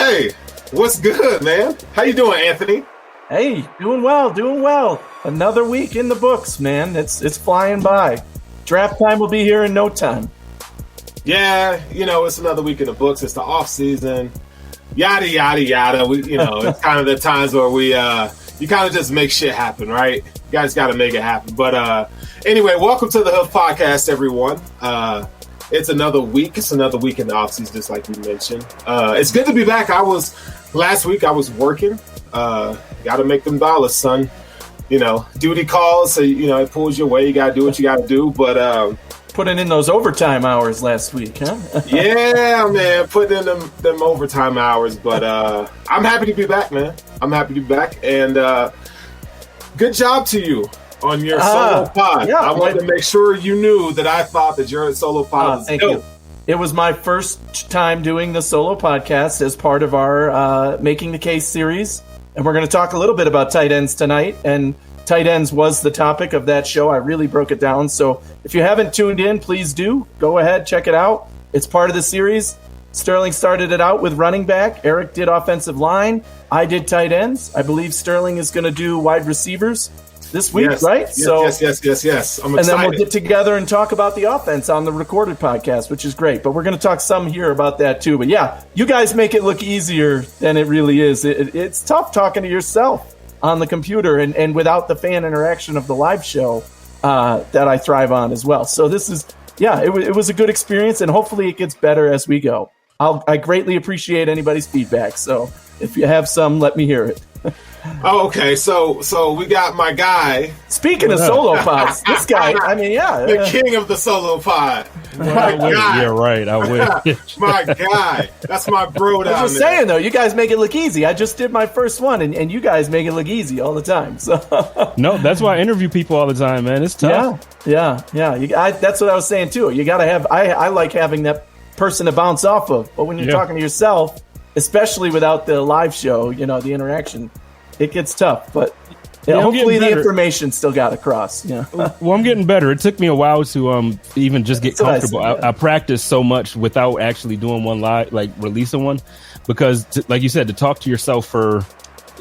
Hey, what's good, man? How you doing, Anthony? Hey, doing well. Another week in the books, man. It's flying by. Draft time will be here in no time. Yeah, it's another week in the books. It's the off season. Yada yada yada. It's kind of the times where you kind of just make shit happen, right? You guys got to make it happen. But anyway, welcome to the Hoof podcast, everyone. It's another week. It's another week in the off season, just like you mentioned. It's good to be back. Last week I was working. Got to make them dollars, son. Duty calls, so it pulls your way. You got to do what you got to do. But putting in those overtime hours last week, huh? Yeah, man, putting in them overtime hours. But I'm happy to be back, man. I'm happy to be back, and good job to you on your solo pod. Yeah, I wanted to make sure you knew that I thought that your solo pod was thank dope. you. It was my first time doing the solo podcast as part of our Making the Case series. And we're going to talk a little bit about tight ends tonight. And tight ends was the topic of that show. I really broke it down. So if you haven't tuned in, please do. Go ahead, check it out. It's part of the series. Sterling started it out with running back. Eric did offensive line. I did tight ends. I believe Sterling is going to do wide receivers this week, yes, right? Yes. I'm excited. And then we'll get together and talk about the offense on the recorded podcast, which is great. But we're going to talk some here about that too. But yeah, you guys make it look easier than it really is. It's tough talking to yourself on the computer and without the fan interaction of the live show that I thrive on as well. So this is, it was a good experience, and hopefully it gets better as we go. I greatly appreciate anybody's feedback. So if you have some, let me hear it. Oh, okay. So we got my guy. Speaking of solo pods, this guy, the king of the solo pod. My guy. Yeah, right. I wish. My guy. That's my bro down there. I was just saying, though, you guys make it look easy. I just did my first one, and you guys make it look easy all the time. So no, that's why I interview people all the time, man. It's tough. Yeah. That's what I was saying, too. You got to have – I like having that person to bounce off of. But when you're talking to yourself, especially without the live show, the interaction – it gets tough, but hopefully the information still got across. Yeah. Well, I'm getting better. It took me a while to even just get comfortable. I practiced so much without actually doing one live, like releasing one, because like you said, to talk to yourself for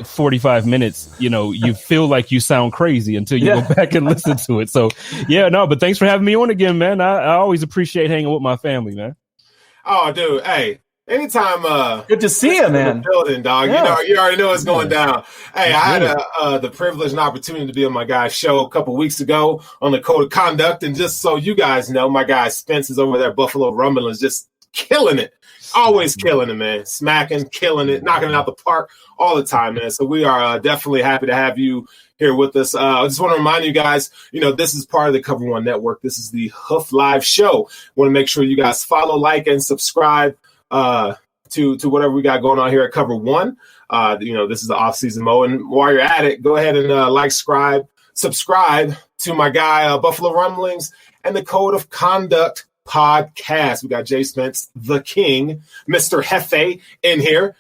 45 minutes, you feel like you sound crazy until you go back and listen to it. So but thanks for having me on again, man. I always appreciate hanging with my family, man. Oh, dude. Hey. Anytime, good to see you, man. Building, dog. Yeah. You already know what's going down. Hey, I had the privilege and opportunity to be on my guy's show a couple weeks ago on the Code of Conduct, and just so you guys know, my guy Spence is over there at Buffalo Rumblings, just killing it. Always killing it, man. Smacking, killing it, knocking it out the park all the time, man. So we are definitely happy to have you here with us. I just want to remind you guys, this is part of the Cover One Network. This is the Hoof Live Show. Want to make sure you guys follow, like, and subscribe to whatever we got going on here at Cover One. This is the off-season mode. And while you're at it, go ahead and subscribe to my guy, Buffalo Rumblings, and the Code of Conduct podcast. We got JSpense, the king, Mr. Hefe in here.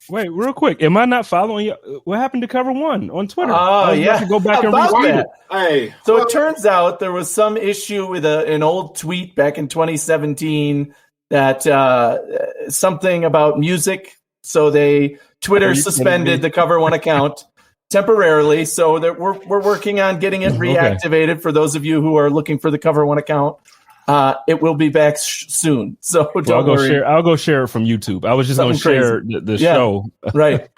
Wait, real quick. Am I not following you? What happened to Cover One on Twitter? Oh, yeah. To go back and read it. Hey. So it turns out there was some issue with an old tweet back in 2017 that something about music. So Twitter suspended the Cover One account temporarily. So we're working on getting it reactivated. For those of you who are looking for the Cover One account, it will be back soon. So don't worry. I'll go share it from YouTube. I was just going to share the show. Right.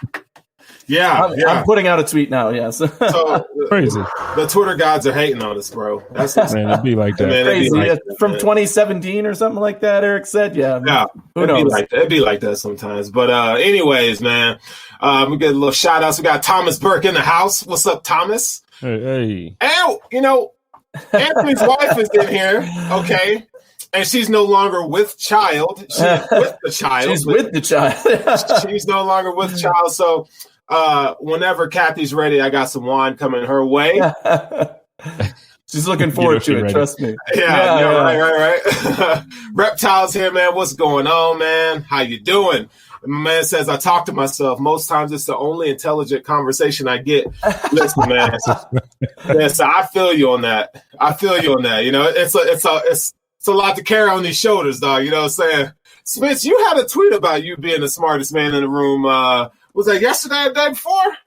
I'm putting out a tweet now. Yes. So crazy. The Twitter gods are hating on us, bro. That's man, it'd be like that. Man, crazy. From 2017 or something like that. Eric said, "Yeah, who knows?" It'd be like that sometimes. But anyways, man, we get a little shout outs. We got Thomas Burke in the house. What's up, Thomas? Hey. And Anthony's wife is in here. Okay. And she's no longer with child. She's with the child. She's with the child. She's no longer with child. So whenever Kathy's ready, I got some wine coming her way. She's looking forward to it. Ready. Trust me. Right. Reptiles here, man. What's going on, man? How you doing? My man says, I talk to myself. Most times it's the only intelligent conversation I get. Listen, man. Yes, I feel you on that. It's a lot to carry on these shoulders, dog. You know what I'm saying? Spence, you had a tweet about you being the smartest man in the room. Was that yesterday or the day before?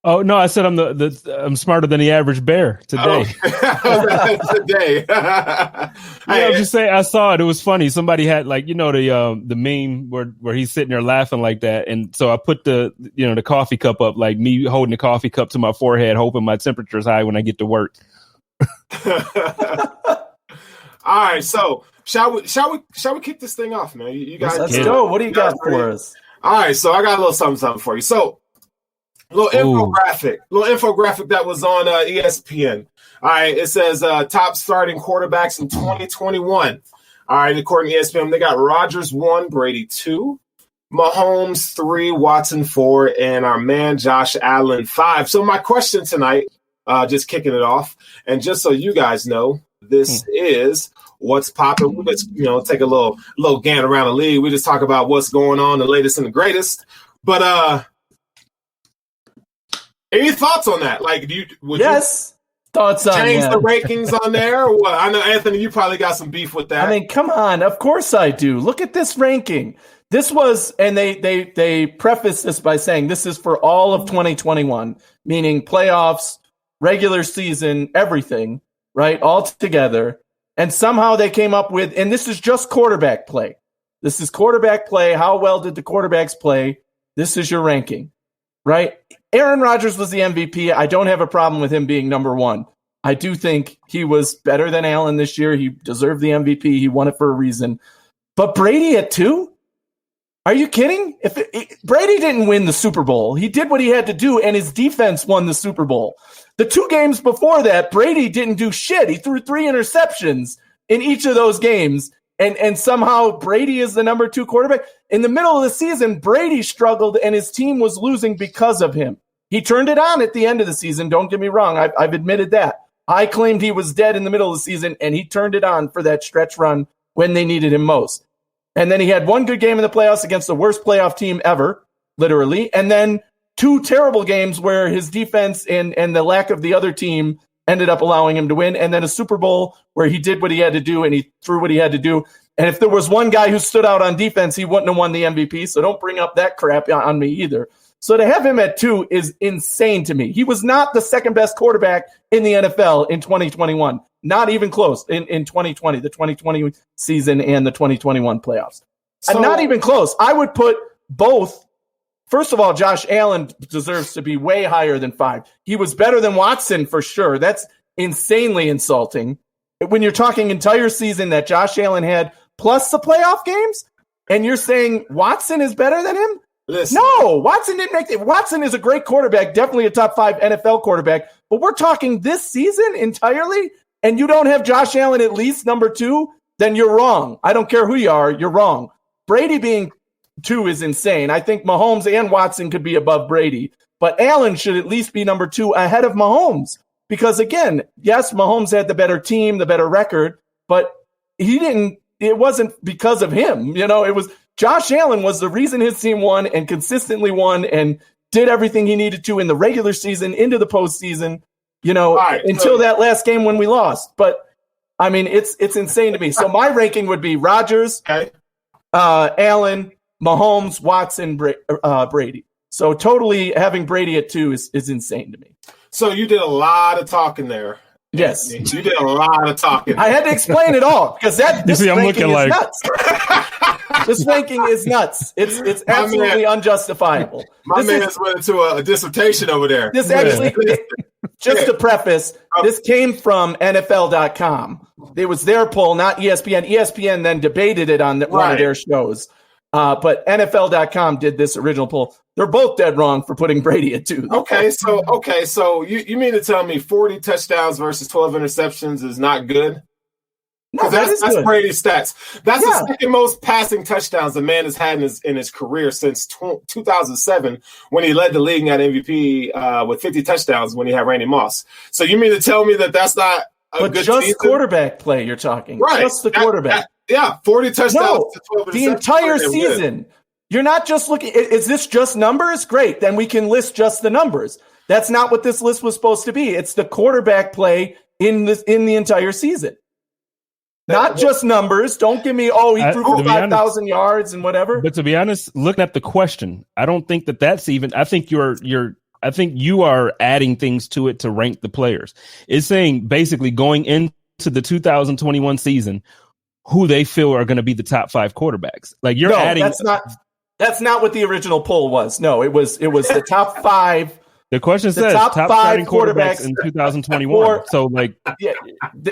Oh no, I said I'm smarter than the average bear today. Oh. Today. I'm just saying I saw it. It was funny. Somebody had the meme where he's sitting there laughing like that, and so I put the coffee cup up, like me holding the coffee cup to my forehead, hoping my temperature is high when I get to work. All right, so shall we kick this thing off, man? You guys, let's go. What do you got for us? All right, so I got a little something for you. So. Little infographic that was on ESPN. All right, it says top starting quarterbacks in 2021. All right, according to ESPN, they got Rodgers 1, Brady 2, Mahomes 3, Watson 4, and our man Josh Allen 5. So my question tonight, just kicking it off, and just so you guys know, this is what's popping. We just take a little gan around the league. We just talk about what's going on, the latest and the greatest. But any thoughts on that? Like, thoughts on change that. the rankings on there? Or what? I know, Anthony, you probably got some beef with that. I mean, come on. Of course I do. Look at this ranking. This was, and they preface this by saying this is for all of 2021, meaning playoffs, regular season, everything, right? All together. And somehow they came up with, and this is just quarterback play. This is quarterback play. How well did the quarterbacks play? This is your ranking, right? Aaron Rodgers was the MVP. I don't have a problem with him being number one. I do think he was better than Allen this year. He deserved the MVP. He won it for a reason. But Brady at 2? Are you kidding? Brady didn't win the Super Bowl. He did what he had to do, and his defense won the Super Bowl. The 2 games before that, Brady didn't do shit. He threw 3 interceptions in each of those games, and somehow Brady is the number 2 quarterback. In the middle of the season, Brady struggled, and his team was losing because of him. He turned it on at the end of the season. Don't get me wrong. I've admitted that. I claimed he was dead in the middle of the season, and he turned it on for that stretch run when they needed him most. And then he had 1 good game in the playoffs against the worst playoff team ever, literally, and then 2 terrible games where his defense and the lack of the other team ended up allowing him to win, and then a Super Bowl where he did what he had to do and he threw what he had to do. And if there was one guy who stood out on defense, he wouldn't have won the MVP, so don't bring up that crap on me either. So to have him at 2 is insane to me. He was not the second best quarterback in the NFL in 2021. Not even close in 2020, the 2020 season and the 2021 playoffs. So, not even close. I would put both. First of all, Josh Allen deserves to be way higher than 5. He was better than Watson for sure. That's insanely insulting. When you're talking entire season that Josh Allen had plus the playoff games, and you're saying Watson is better than him? Listen. No, Watson didn't make it. Watson is a great quarterback, definitely a top 5 NFL quarterback. But we're talking this season entirely, and you don't have Josh Allen at least number 2, then you're wrong. I don't care who you are, you're wrong. Brady being 2 is insane. I think Mahomes and Watson could be above Brady, but Allen should at least be number 2 ahead of Mahomes. Because again, yes, Mahomes had the better team, the better record, but it wasn't because of him. It was Josh Allen was the reason his team won and consistently won and did everything he needed to in the regular season, into the postseason, until that last game when we lost. But I mean, it's insane to me. So my ranking would be Rodgers, Allen, Mahomes, Watson, Brady. So totally having Brady at 2 is insane to me. So you did a lot of talking there. Yes. You did a lot of talking. I had to explain it all because this ranking is nuts. This ranking is nuts. It's absolutely unjustifiable. My man's went into a dissertation over there. This actually, just to preface, this came from NFL.com. It was their poll, not ESPN. ESPN then debated it on one of their shows. But NFL.com did this original poll. They're both dead wrong for putting Brady at 2. Okay, so you mean to tell me 40 touchdowns versus 12 interceptions is not good? No, that's Brady's stats. That's the second most passing touchdowns the man has had in his career since 2007 when he led the league and got MVP with 50 touchdowns when he had Randy Moss. So you mean to tell me that that's not a good just season? Quarterback play you're talking. Right. Just the quarterback. 40 touchdowns to 12 the entire season. Good. You're not just looking. Is this just numbers? Great. Then we can list just the numbers. That's not what this list was supposed to be. It's the quarterback play in the entire season. Not just numbers. Don't give me, he threw for 5,000 yards and whatever. But to be honest, looking at the question, I don't think that's even. I think I think you are adding things to it to rank the players. It's saying basically going into the 2021 season, who they feel are going to be the top 5 quarterbacks. Like you're adding. That's not what the original poll was. No, it was the top 5. The question says top 5 starting quarterbacks in 2021.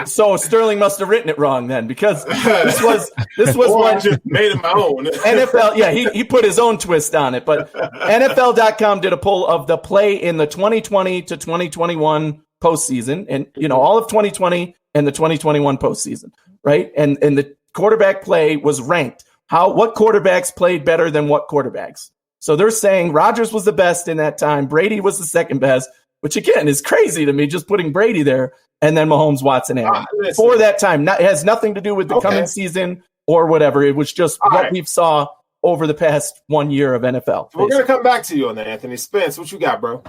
So Sterling must have written it wrong then, because this was what I just made it my own. NFL. Yeah, he put his own twist on it. But NFL.com did a poll of the play in the 2020 to 2021 postseason, and all of 2020 and the 2021 postseason, right? And the quarterback play was ranked. What quarterbacks played better than what quarterbacks? So they're saying Rodgers was the best in that time. Brady was the second best, which again is crazy to me, just putting Brady there. And then Mahomes, Watson, Allen. For that time. It has nothing to do with the coming season or whatever. It was just we've saw over the past 1 year of NFL. We're going to come back to you on that, Anthony. Spence, what you got, bro?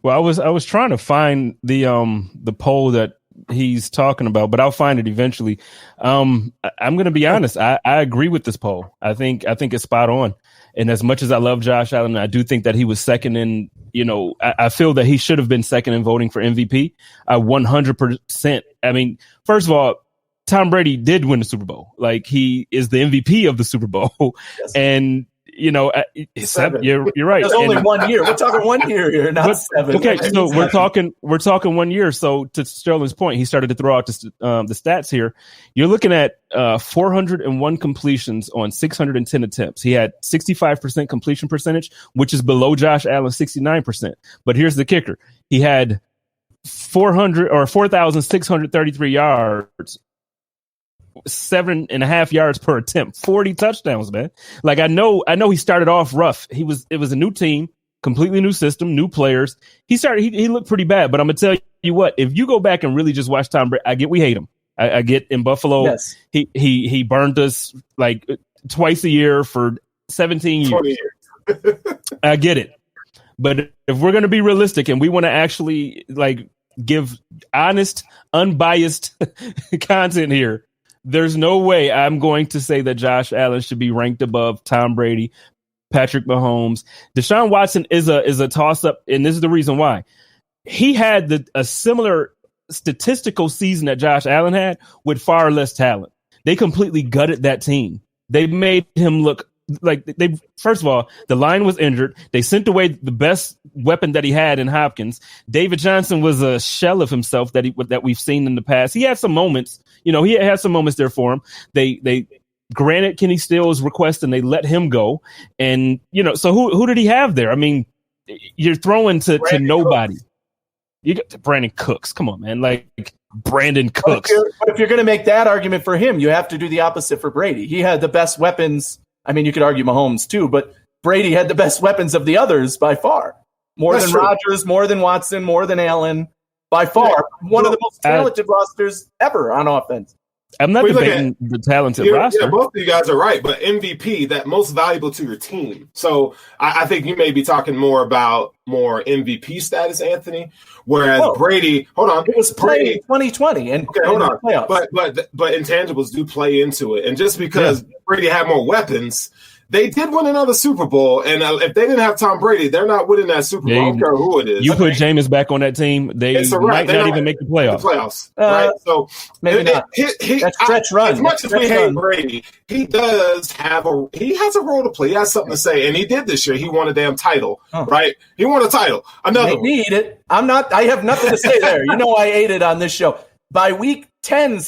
Well, I was trying to find the poll that he's talking about, but I'll find it eventually. I'm going to be honest. I agree with this poll. I think it's spot on. And as much as I love Josh Allen, I do think that he was second in, I feel that he should have been second in voting for MVP. 100%. I mean, first of all, Tom Brady did win the Super Bowl. Like, he is the MVP of the Super Bowl. Yes. And, you're right. There's only 1 year. We're talking 1 year here, not 7. Okay, so we're talking 1 year. So to Sterling's point, he started to throw out the stats here. You're looking at 401 completions on 610 attempts. He had 65% completion percentage, which is below Josh Allen's 69%. But here's the kicker: he had 4,633 yards. 7.5 yards per attempt, 40 touchdowns, man. Like, I know he started off rough. It was a new team, completely new system, new players. He looked pretty bad, but I'm gonna tell you what, if you go back and really just watch Tom Brady, we hate him. I get in Buffalo. Yes. He burned us like twice a year for 17 years. I get it. But if we're gonna be realistic and we want to actually like give honest, unbiased content here, there's no way I'm going to say that Josh Allen should be ranked above Tom Brady, Patrick Mahomes. Deshaun Watson is a toss-up, and this is the reason why. He had a similar statistical season that Josh Allen had with far less talent. They completely gutted that team. They made him look like first of all, the line was injured. They sent away the best weapon that he had in Hopkins. David Johnson was a shell of himself that we've seen in the past. He had some moments, he had some moments there for him. They granted Kenny Stills' request and they let him go. And, so who did he have there? I mean, you're throwing to nobody. Cooks. You got Brandon Cooks. Come on, man. Like Brandon Cooks. But if you're going to make that argument for him, you have to do the opposite for Brady. He had the best weapons. I mean, you could argue Mahomes too, but Brady had the best weapons of the others by far. More than Rodgers, more than Watson, more than Allen, by far. One of the most talented rosters ever on offense. I'm not debating the talented roster. Yeah, both of you guys are right, but MVP, that most valuable to your team. So I think you may be talking more MVP status, Anthony, whereas Brady, hold on. It was played in 2020 and hold on. Playoffs. But intangibles do play into it. And just because Brady had more weapons, they did win another Super Bowl, and if they didn't have Tom Brady, they're not winning that Super Bowl. I don't care who it is. You put Jameis back on that team, they might not even make the playoffs. Right? So maybe not. That's stretch run. As much as we hate Brady, he has a role to play. He has something to say, and he did this year. He won a damn title, right? He won a title. Another. Maybe eat it. I have nothing to say there. I ate it on this show. By week 10,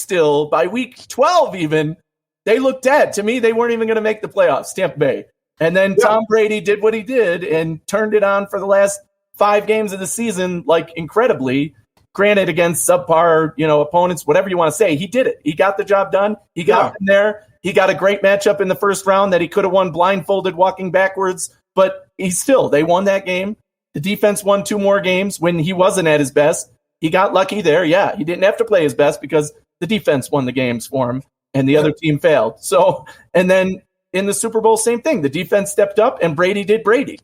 by week 12, even. They looked dead. To me, they weren't even going to make the playoffs, Tampa Bay. And then Tom Brady did what he did and turned it on for the last 5 games of the season, like incredibly. Granted, against subpar, opponents, whatever you want to say, he did it. He got the job done. He got in there. He got a great matchup in the first round that he could have won blindfolded, walking backwards. But they won that game. The defense won 2 more games when he wasn't at his best. He got lucky there. Yeah, he didn't have to play his best because the defense won the games for him. And the other team failed. So, and then in the Super Bowl, same thing. The defense stepped up, and Brady did Brady.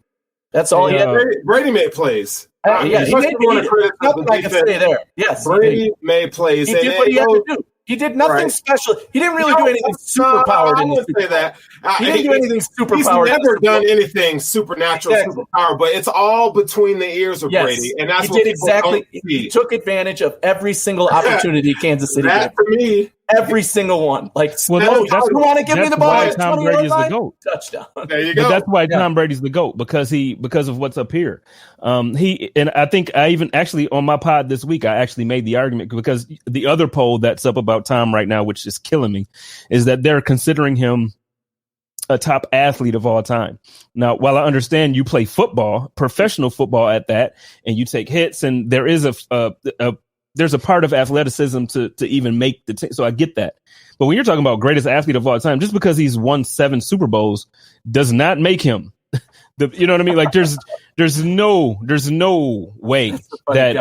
That's all he had. Brady made plays. He made nothing I can say there. Yes, Brady made plays. He did what he had to do. He did nothing special. He didn't really do anything superpowered. I wouldn't say that. He didn't do anything superpowered. He's never done anything supernatural, superpower, but it's all between the ears of Brady. And that's what he took advantage of every single opportunity Kansas City did. For me, every single one. Like, you want to give me the ball? Tom Brady is the GOAT. Touchdown. There you go. But that's why Tom Brady's the GOAT because of what's up here. And I think I even actually on my pod this week I actually made the argument because the other poll that's up about Tom right now, which is killing me, is that they're considering him a top athlete of all time. Now, while I understand you play football, professional football at that, and you take hits, and there is there's a part of athleticism to even make the team. So I get that. But when you're talking about greatest athlete of all time, just because he's won 7 Super Bowls does not make him you know what I mean? Like there's no way that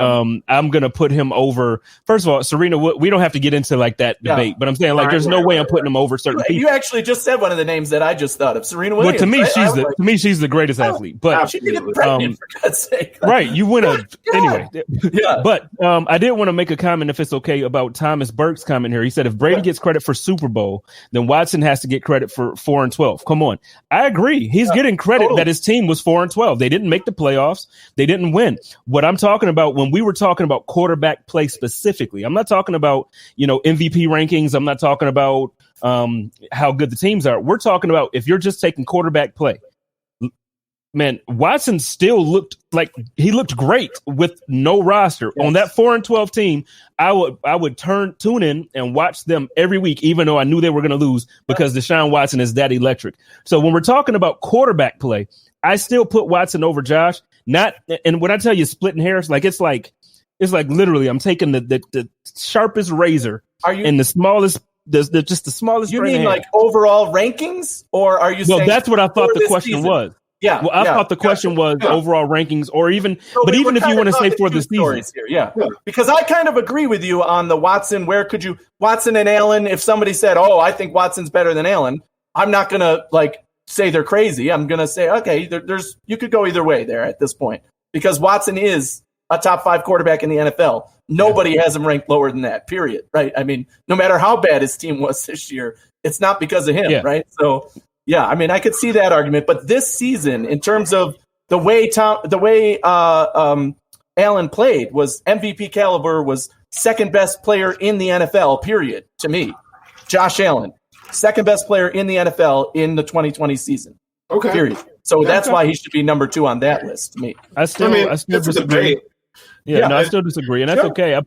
I'm going to put him over. First of all, Serena, we don't have to get into like that debate, but I'm saying like there's no way I'm putting him over certain people. You actually just said one of the names that I just thought of, Serena Williams. Well, to me, she's the greatest athlete. But she did it pregnant, for God's sake. Right, you win anyway. Yeah. But I did want to make a comment, if it's okay, about Thomas Burke's comment here. He said if Brady gets credit for Super Bowl, then Watson has to get credit for 4-12. Come on, I agree. He's getting credit that his team was 4-12. They didn't make the playoffs. They didn't win. What I'm talking about when we were talking about quarterback play specifically, I'm not talking about, MVP rankings. I'm not talking about how good the teams are. We're talking about if you're just taking quarterback play. Man, Watson still looked like he looked great with no roster on that 4-12 team. I would tune in and watch them every week, even though I knew they were going to lose because Deshaun Watson is that electric. So when we're talking about quarterback play, I still put Watson over Josh. And when I tell you splitting hairs, it's like literally I'm taking the sharpest razor and the smallest. Just the smallest. You mean like overall rankings, or are you? Well, that's what I thought the question was. Yeah. Well, I thought the question was overall rankings, or even. But even if you want to say for the season, here, because I kind of agree with you on the Watson. Where could you Watson and Allen? If somebody said, "Oh, I think Watson's better than Allen," I'm not gonna say they're crazy. I'm gonna say, okay, there's you could go either way there at this point because Watson is a top 5 quarterback in the NFL. Nobody has him ranked lower than that, period. Right. I mean, no matter how bad his team was this year, it's not because of him. Right. So, yeah, I mean, I could see that argument. But this season, in terms of the way Allen played was MVP caliber, was second best player in the NFL, period, to me. Josh Allen, second best player in the NFL in the 2020 season. Okay. Period. So that's why he should be number 2 on that list to me. I still disagree. I still disagree, and that's okay.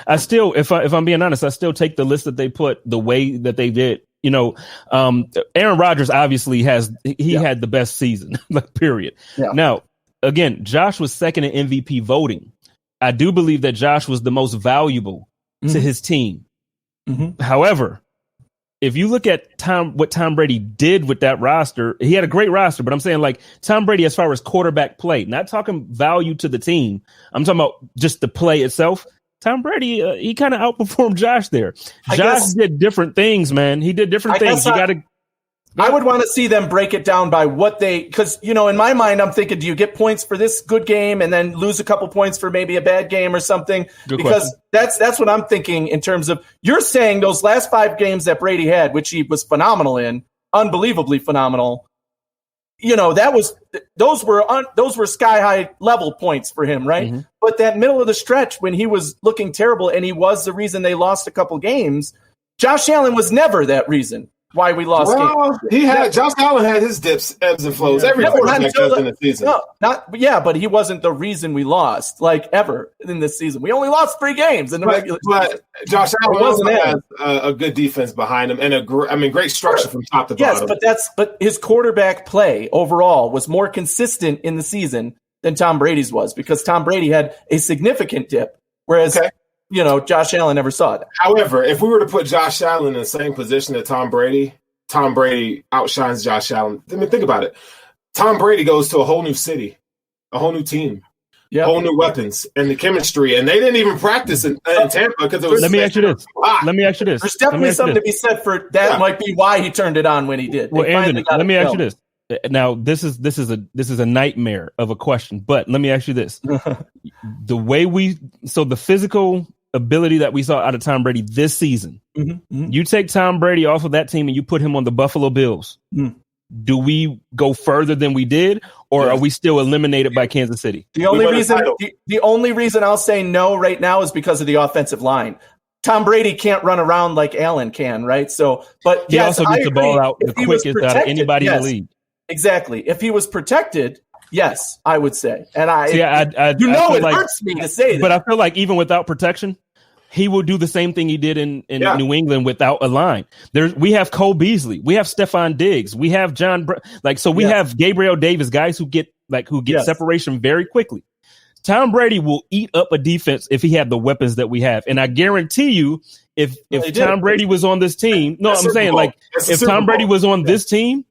I still, if I'm being honest, I still take the list that they put the way that they did. Aaron Rodgers obviously had the best season, period. Yeah. Now, again, Josh was second in MVP voting. I do believe that Josh was the most valuable to his team. Mm-hmm. However, if you look at what Tom Brady did with that roster, he had a great roster, but I'm saying Tom Brady, as far as quarterback play, not talking value to the team. I'm talking about just the play itself. Tom Brady, he kind of outperformed Josh there. Josh did different things, man. He did different things. I would want to see them break it down by because, in my mind, I'm thinking, do you get points for this good game and then lose a couple points for maybe a bad game or something? Because that's what I'm thinking in terms of, you're saying those last 5 games that Brady had, which he was phenomenal in, unbelievably phenomenal. Those were sky high level points for him, right? Mm-hmm. But that middle of the stretch when he was looking terrible and he was the reason they lost a couple games, Josh Allen was never that reason why we lost games. Josh Allen had his dips, ebbs and flows. Every quarterback does in the season. But he wasn't the reason we lost, ever in this season. We only lost 3 games in the regular season. But Josh Allen also has a good defense behind him and great structure from top to bottom. Yes, but his quarterback play overall was more consistent in the season than Tom Brady's was, because Tom Brady had a significant dip, whereas Josh Allen never saw it. However, if we were to put Josh Allen in the same position as Tom Brady outshines Josh Allen. I mean, think about it. Tom Brady goes to a whole new city, a whole new team, whole new weapons, and the chemistry. And they didn't even practice in Tampa because it was. Let me ask you this. There's definitely something to be said for that. Yeah. Might be why he turned it on when he did. Well, Anthony, let me ask you this. Now, this is a nightmare of a question, but let me ask you this: the physical ability that we saw out of Tom Brady this season, You take Tom Brady off of that team and you put him on the Buffalo Bills. Do we go further than we did, or are we still eliminated by Kansas City? The only reason I'll say no right now is because of the offensive line. Tom Brady can't run around like Allen can, right? So, but he also gets the ball out the quickest out of anybody in the league. Exactly. If he was protected, yes, I would say. And it hurts me to say that. But I feel like even without protection, he will do the same thing he did in New England without a line. We have Cole Beasley, we have Stephon Diggs, we have we have Gabriel Davis, guys who get separation very quickly. Tom Brady will eat up a defense if he had the weapons that we have, and I guarantee you, if Tom Brady was on this team, if Tom Brady was on this team,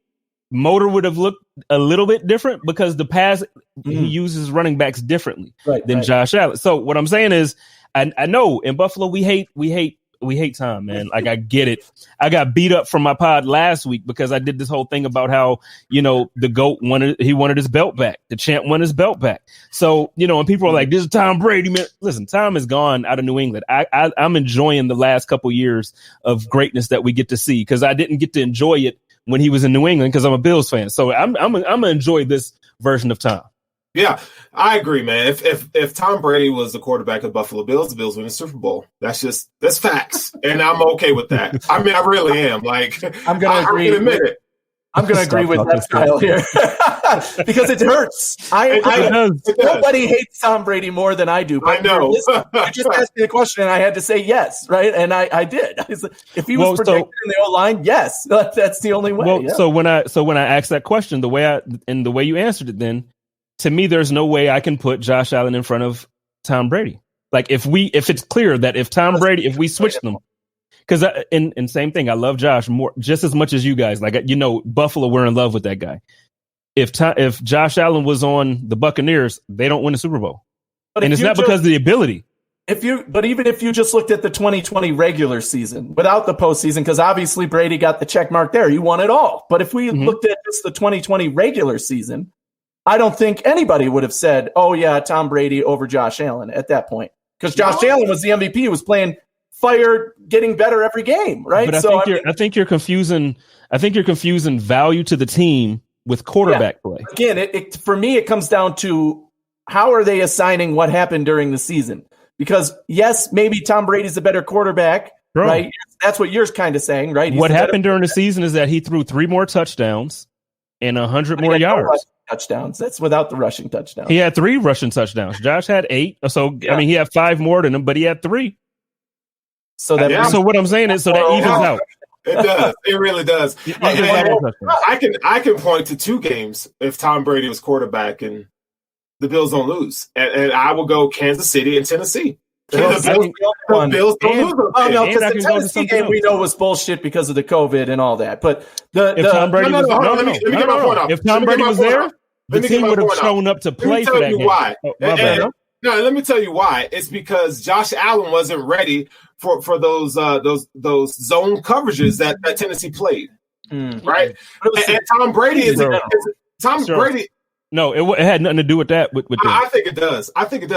Motor would have looked a little bit different because the pass he uses running backs differently than Josh Allen. So what I'm saying is, I know in Buffalo we hate Tom, man. Like, I get it. I got beat up from my pod last week because I did this whole thing about how, the GOAT wanted his belt back. The champ wanted his belt back. So, and people are like, this is Tom Brady, man. Listen, Tom is gone out of New England. I'm enjoying the last couple years of greatness that we get to see because I didn't get to enjoy it when he was in New England because I'm a Bills fan. So I'm gonna enjoy this version of Tom. Yeah, I agree, man. If Tom Brady was the quarterback of the Buffalo Bills, the Bills win the Super Bowl. That's facts, and I'm okay with that. I mean, I really am. Like, I'm gonna agree. I'm gonna admit it. I'm gonna agree with that style here because it hurts. Nobody hates Tom Brady more than I do. But I know. You just asked me the question, and I had to say yes, right? And I did. If he was protected in the O-line, yes, that's the only way. Well, so when I asked that question, the way you answered it, then. To me, there's no way I can put Josh Allen in front of Tom Brady. Like if it's clear that if we switch them, because and same thing, I love Josh more just as much as you guys. Like Buffalo, we're in love with that guy. If Josh Allen was on the Buccaneers, they don't win the Super Bowl, and it's not because of the ability. Even if you just looked at the 2020 regular season without the postseason, because obviously Brady got the check mark there, you won it all. But if we looked at just the 2020 regular season, I don't think anybody would have said, "Oh yeah, Tom Brady over Josh Allen" at that point, because Josh Allen was the MVP. He was playing fire, getting better every game, right? But I think you're confusing. I think you're confusing value to the team with quarterback play. Again, for me, it comes down to how are they assigning what happened during the season? Because yes, maybe Tom Brady's a better quarterback, right? That's what you're kind of saying, right? What happened during the season is that he threw 3 more touchdowns and 100 more yards. Touchdowns. That's without the rushing touchdowns. He had 3 rushing touchdowns. Josh had 8. So I mean, he had 5 more than him, but he had 3. So what I'm saying is, that evens out. It does. It really does. I can point to 2 games if Tom Brady was quarterback and the Bills don't lose, and I will go Kansas City and Tennessee. The Bills don't lose. Oh no, because the Tennessee game we know was bullshit because of the COVID and all that. But if Tom Brady was there, the team would have shown up to play for that game. Why? Let me tell you why. It's because Josh Allen wasn't ready for those zone coverages that Tennessee played, right? And Tom Brady Brady. No, it had nothing to do with that. With I think it does.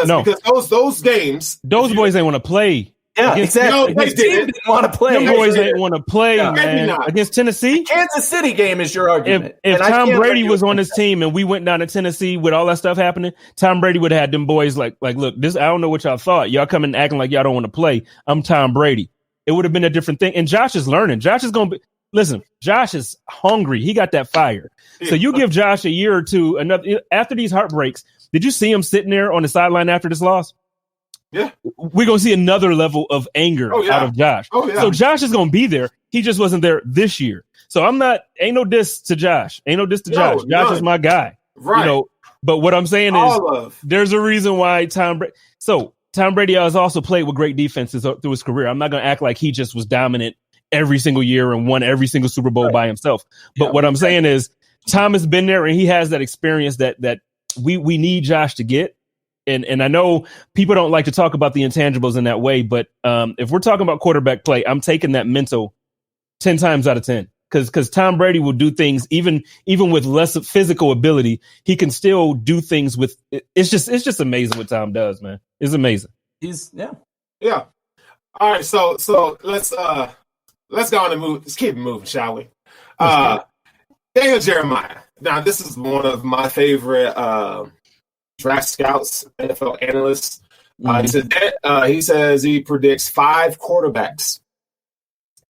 No. Because those games, those boys ain't want to play. Yeah, exactly. No, they didn't want to play. Them boys ain't want to play, man. Against Tennessee, the Kansas City game is your argument. If Tom Brady was on his team and we went down to Tennessee with all that stuff happening, Tom Brady would have had them boys like, look, this. I don't know what y'all thought. Y'all coming acting like y'all don't want to play. I'm Tom Brady. It would have been a different thing. And Josh is learning. Josh is going to be. Listen, Josh is hungry. He got that fire. So you give Josh a year or two after these heartbreaks. Did you see him sitting there on the sideline after this loss? Yeah. We're going to see another level of anger out of Josh. Oh, yeah. So Josh is going to be there. He just wasn't there this year. So ain't no diss to Josh. Josh. Josh is my guy. Right. But what I'm saying is there's a reason why Tom Brady has also played with great defenses through his career. I'm not going to act like he just was dominant every single year and won every single Super Bowl by himself. But what I'm saying is Tom has been there and he has that experience that we need Josh to get. And I know people don't like to talk about the intangibles in that way, but if we're talking about quarterback play, I'm taking that mental 10 times out of 10 because Tom Brady will do things even with less physical ability. He can still do things with. It's just amazing what Tom does, man. It's amazing. Yeah. All right, so let's go on and move. Let's keep it moving, shall we? Daniel Jeremiah. Now, this is one of my favorite draft scouts, NFL analysts. He says he predicts 5 quarterbacks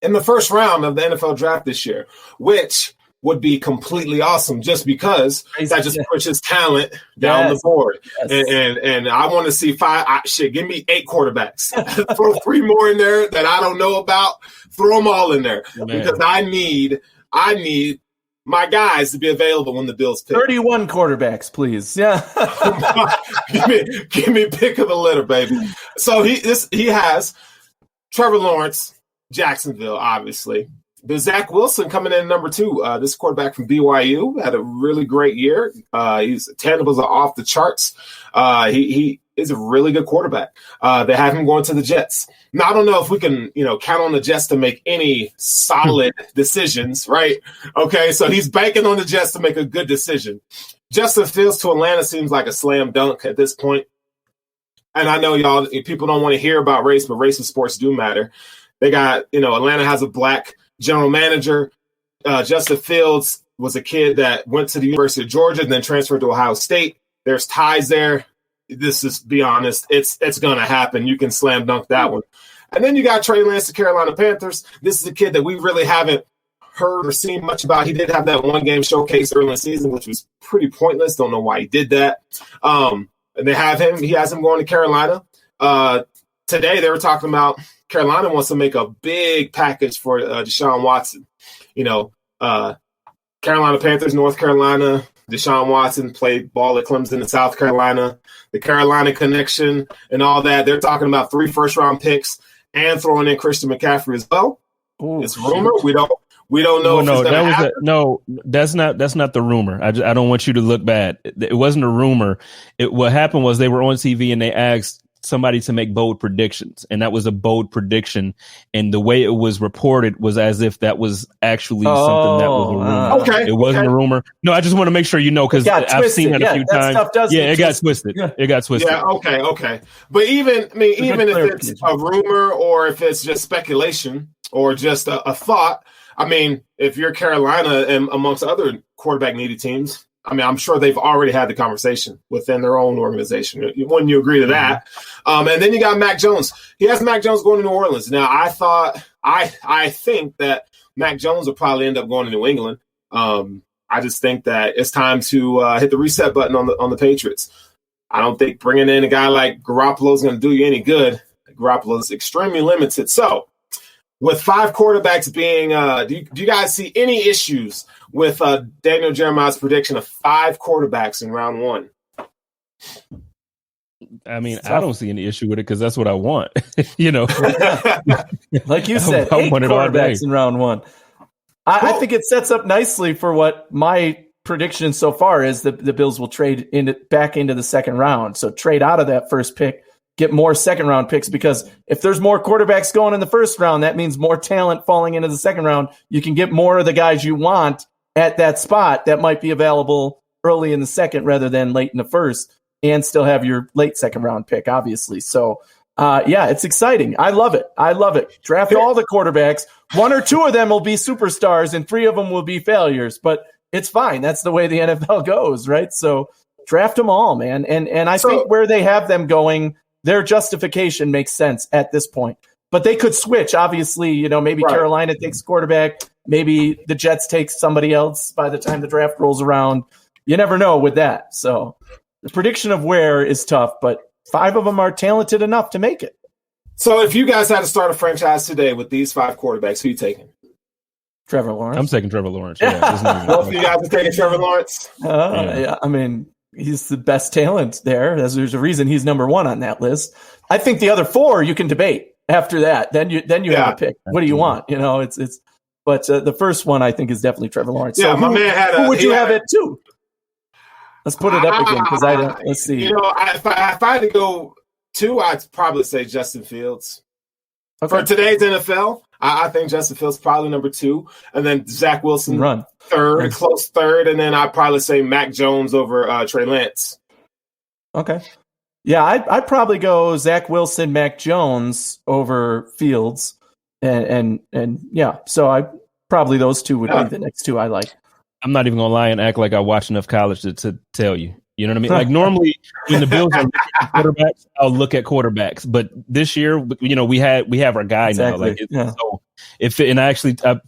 in the first round of the NFL draft this year, which would be completely awesome just because that just pushes talent down the board. Yes. And I want to see 5. Give me 8 quarterbacks. Throw 3 more in there that I don't know about. Throw them all in there because I need my guys to be available when the Bills pick. 31 quarterbacks, please. Yeah. give me pick of the litter, baby. So he has Trevor Lawrence, Jacksonville, obviously. But Zach Wilson coming in number 2. This quarterback from BYU had a really great year. His tangibles are off the charts. He is a really good quarterback. They have him going to the Jets. Now, I don't know if we can, count on the Jets to make any solid decisions, right? Okay, so he's banking on the Jets to make a good decision. Justin Fields to Atlanta seems like a slam dunk at this point. And I know people don't want to hear about race, but race and sports do matter. They got, Atlanta has a black general manager. Justin Fields was a kid that went to the University of Georgia and then transferred to Ohio State. There's ties there. This is, be honest, it's going to happen. You can slam dunk that one. And then you got Trey Lance, the Carolina Panthers. This is a kid that we really haven't heard or seen much about. He did have that one game showcase early in the season, which was pretty pointless. Don't know why he did that. And they have him. He has him going to Carolina. Today they were talking about Carolina wants to make a big package for Deshaun Watson. Carolina Panthers, North Carolina. Deshaun Watson played ball at Clemson in South Carolina. The Carolina connection and all that. They're talking about 3 first-round picks and throwing in Christian McCaffrey as well. Ooh, it's rumor. We don't know. That's not the rumor. I don't want you to look bad. It wasn't a rumor. What happened was they were on TV and they asked somebody to make bold predictions, and that was a bold prediction. And the way it was reported was as if that was actually something that was a rumor. Okay, it wasn't a rumor. No, I just want to make sure because I've seen it a few times. It got twisted. Yeah. It got twisted. Yeah. Okay. But even if it's a rumor or if it's just speculation or just a thought, if you're Carolina and amongst other quarterback needy teams, I'm sure they've already had the conversation within their own organization. Wouldn't you agree to that? And then you got Mac Jones. He has Mac Jones going to New Orleans. Now, I think that Mac Jones will probably end up going to New England. I just think that it's time to hit the reset button on the Patriots. I don't think bringing in a guy like Garoppolo is going to do you any good. Garoppolo is extremely limited. So, with 5 quarterbacks being, do you guys see any issues with Daniel Jeremiah's prediction of 5 quarterbacks in round 1? I don't see any issue with it because that's what I want. Like you said, 8 quarterbacks in round 1. I think it sets up nicely for what my prediction so far is that the Bills will trade back into the second round. So trade out of that first pick. Get more second-round picks because if there's more quarterbacks going in the first round, that means more talent falling into the second round. You can get more of the guys you want at that spot that might be available early in the second rather than late in the first and still have your late second-round pick, obviously. So, it's exciting. I love it. Draft all the quarterbacks. 1 or 2 of them will be superstars and 3 of them will be failures, but it's fine. That's the way the NFL goes, right? So draft them all, man. And I think where they have them going, their justification makes sense at this point. But they could switch, obviously, maybe right. Carolina takes quarterback, maybe the Jets take somebody else by the time the draft rolls around. You never know with that. So the prediction of where is tough, but 5 of them are talented enough to make it. So if you guys had to start a franchise today with these 5 quarterbacks, who are you taking? Trevor Lawrence. I'm taking Trevor Lawrence. Yeah, both of you guys are taking Trevor Lawrence? He's the best talent there. There's a reason he's number 1 on that list. I think the other 4 you can debate after that. Then you have a pick. What do you want? But the first one I think is definitely Trevor Lawrence. Yeah, so my man had who would you have at 2? Let's put it up again because let's see. If I had to go 2, I'd probably say Justin Fields. Okay. For today's NFL, I think Justin Fields probably number 2, and then Zach Wilson third, close third, and then I'd probably say Mac Jones over Trey Lance. Okay. Yeah, I'd probably go Zach Wilson, Mac Jones over Fields, and yeah. So probably those two would be the next two I like. I'm not even gonna lie and act like I watch enough college to tell you. You know what I mean? Like normally when the Bills are looking at quarterbacks, I'll look at quarterbacks. But this year, we have our guy exactly. now. Like so and I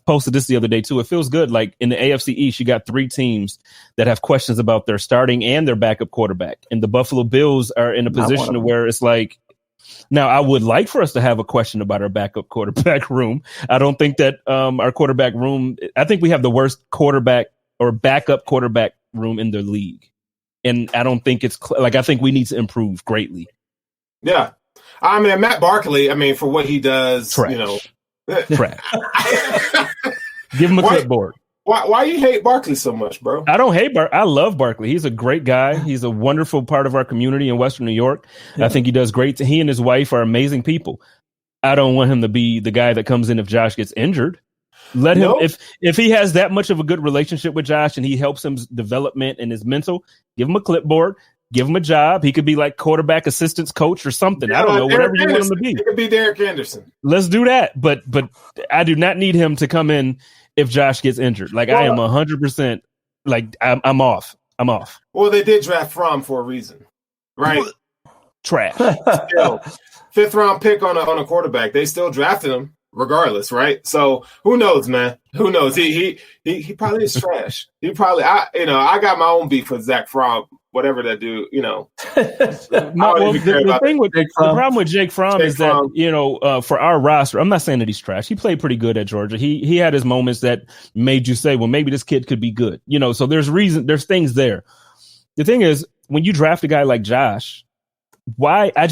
posted this the other day too. It feels good. Like in the AFC East, you got 3 teams that have questions about their starting and their backup quarterback. And the Buffalo Bills are in a position where it's like, now I would like for us to have a question about our backup quarterback room. I don't think that our quarterback room, I think we have the worst quarterback or backup quarterback room in the league. And I don't think it's I think we need to improve greatly. Yeah. I mean, Matt Barkley, for what he does, Trash. you know. Trash. Give him a clipboard. Why you hate Barkley so much, bro? I don't hate I love Barkley. He's a great guy. He's a wonderful part of our community in Western New York. Yeah. I think he does great. He and his wife are amazing people. I don't want him to be the guy that comes in if Josh gets injured. Let him, if he has that much of a good relationship with Josh and he helps him development and his mental, give him a clipboard, give him a job. He could be like quarterback assistance coach or something. I don't know, whatever you want him to be. He could be Derek Anderson. Let's do that. But I do not need him to come in if Josh gets injured. Like I am 100%. Like I'm off. I'm off. Well, they did draft Fromm for a reason, right? Trash. Still, 5th round pick on a quarterback. They still drafted him. Regardless, right? So who knows, man? Who knows? He probably is trash. He probably I got my own beef with Zach Fromm, whatever that dude, the problem with Jake Fromm is that for our roster, I'm not saying that he's trash. He played pretty good at Georgia. He had his moments that made you say, well, maybe this kid could be good. So there's things there. The thing is, when you draft a guy like Josh, why I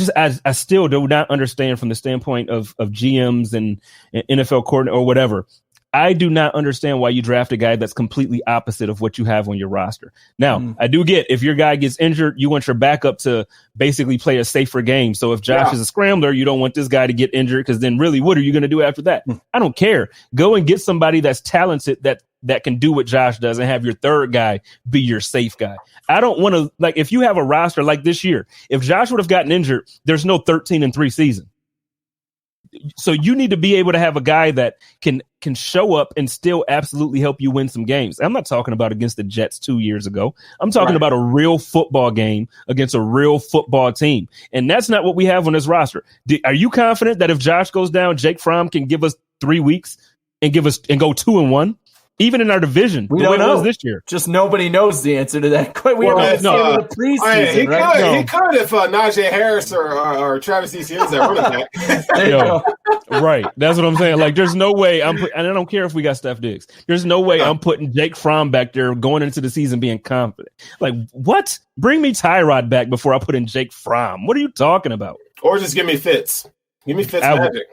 still do not understand from the standpoint of GMs and NFL coordinator or whatever. I do not understand why you draft a guy that's completely opposite of what you have on your roster. Now, I do get if your guy gets injured, you want your backup to basically play a safer game. So if Josh is a scrambler, you don't want this guy to get injured because then really, what are you going to do after that? I don't care. Go and get somebody that's talented that can do what Josh does and have your third guy be your safe guy. I don't want to, if you have a roster like this year, if Josh would have gotten injured, there's no 13-3 season. So you need to be able to have a guy that can show up and still absolutely help you win some games. I'm not talking about against the Jets 2 years ago. I'm talking about a real football game against a real football team. And that's not what we have on this roster. Are you confident that if Josh goes down, Jake Fromm can give us 3 weeks and go 2-1? Even in our division, we the don't way know. it was this year. Just nobody knows the answer to that. We haven't seen the preseason, he right? He could if Najee Harris or Travis Etienne's at running back. Right. That's what I'm saying. Like, there's no way and I don't care if we got Steph Diggs. There's no way I'm putting Jake Fromm back there going into the season being confident. Like, what? Bring me Tyrod back before I put in Jake Fromm. What are you talking about? Or just give me Fitz. Give me Fitz magic.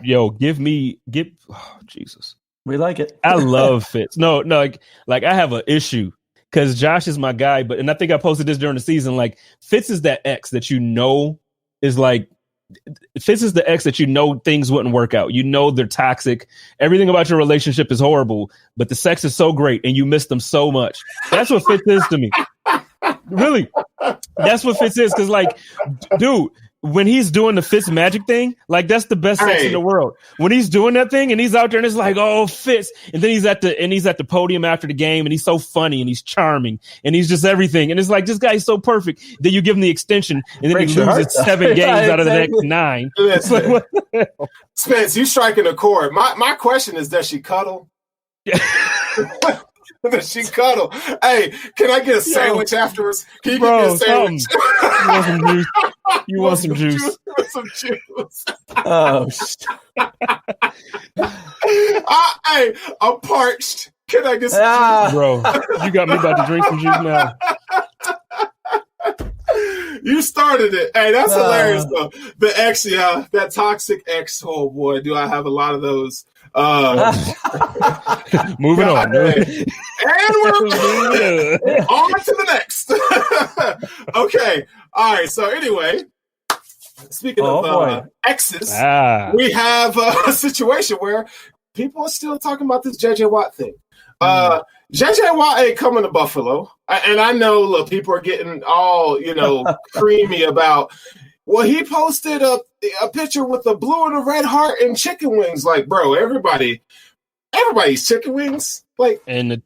Jesus. We like it. I love Fitz. No, like I have an issue because Josh is my guy, and I think I posted this during the season. Like Fitz is that ex that is like Fitz is the ex that things wouldn't work out. They're toxic. Everything about your relationship is horrible, but the sex is so great and you miss them so much. That's what Fitz is to me. Really, that's what Fitz is. Because dude. When he's doing the Fitz magic thing, that's the best sex in the world. When he's doing that thing and he's out there and it's like, oh, Fitz. And then he's at the podium after the game and he's so funny and he's charming and he's just everything. And it's like, this guy's so perfect. Then you give him the extension and then he loses 7 games out of the next 9. It's like, what the hell? Spence, you striking a chord. My question is, does she cuddle? Does she cuddle? Hey, can I get a sandwich afterwards? Can you give me a sandwich? You want some juice? You want some juice? Oh, shit. Hey, I'm parched. Can I get some juice? Bro, you got me about to drink some juice now. You started it. Hey, that's hilarious, though. The ex, that toxic ex. Oh, boy, do I have a lot of those. Moving on. And we're on to the next. Okay. All right. So anyway, speaking of exes, we have a situation where people are still talking about this JJ Watt thing. JJ Watt ain't coming to Buffalo. And I know, look, people are getting all, creamy about Well, he posted a picture with a blue and a red heart and chicken wings. Like, bro, everybody's chicken wings. Like, and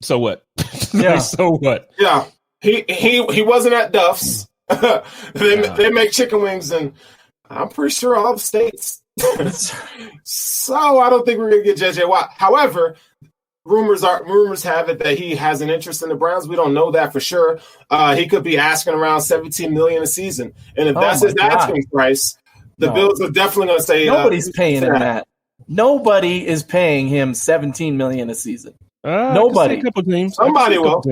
so what? Yeah. So what? Yeah, he wasn't at Duff's. They make chicken wings, and I'm pretty sure all the states. So I don't think we're gonna get JJ Watt. However, rumors have it that he has an interest in the Browns. We don't know that for sure. He could be asking around $17 million a season, and if that's his asking price, the Bills are definitely going to say nobody's paying him that. Nobody is paying him $17 million a season. Nobody. A couple teams. Somebody will.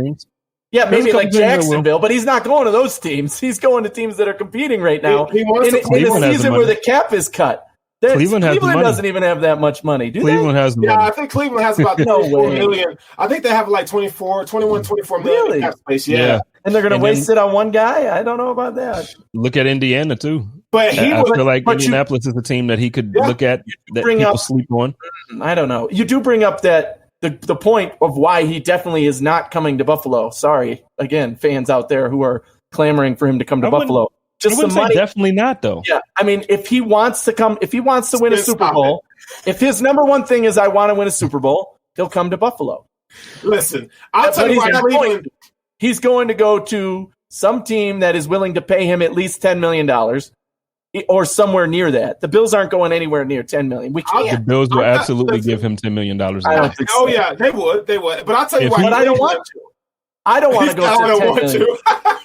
Yeah, maybe like Jacksonville, but he's not going to those teams. He's going to teams that are competing right now in a season where the cap is cut. Cleveland doesn't even have that much money, do Cleveland they? has the money. Yeah, I think Cleveland has about 24 million. I think they have like 24 million really? cap space. Yeah. And they're going to waste it on one guy? I don't know about that. Look at Indiana, too. But I feel like Indianapolis is a team that he could look at that people sleep on. I don't know. You do bring up that the point of why he definitely is not coming to Buffalo. Sorry, again, fans out there who are clamoring for him to come to Buffalo. Just some money. Definitely not, though. Yeah, I mean, if he wants to win a Super Bowl, if his number one thing is I want to win a Super Bowl, he'll come to Buffalo. Listen, I'll tell you why he's going to go to some team that is willing to pay him at least $10 million or somewhere near that. The Bills aren't going anywhere near $10 million. We can't. The Bills will absolutely give him $10 million. I don't think so. Oh, yeah, they would. But I'll tell you why. But I don't want to. I don't want to go to $10 million.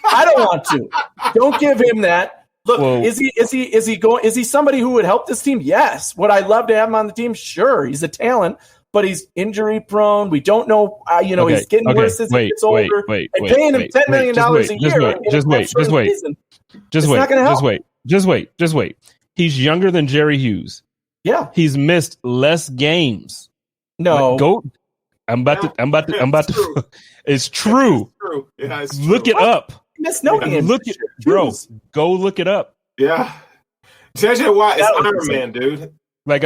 I don't want to. Don't give him that. Look, is he somebody who would help this team? Yes. Would I love to have him on the team? Sure. He's a talent, but he's injury prone. We don't know. He's getting worse as he gets older. And paying him $10 million a year. Just wait. He's younger than Jerry Hughes. Yeah. He's missed less games. No. I'm about to. It's true. Yeah, it's true. Look it up. Missed no games. Bro. Go look it up. Yeah. JJ Watt is Iron Man, dude. I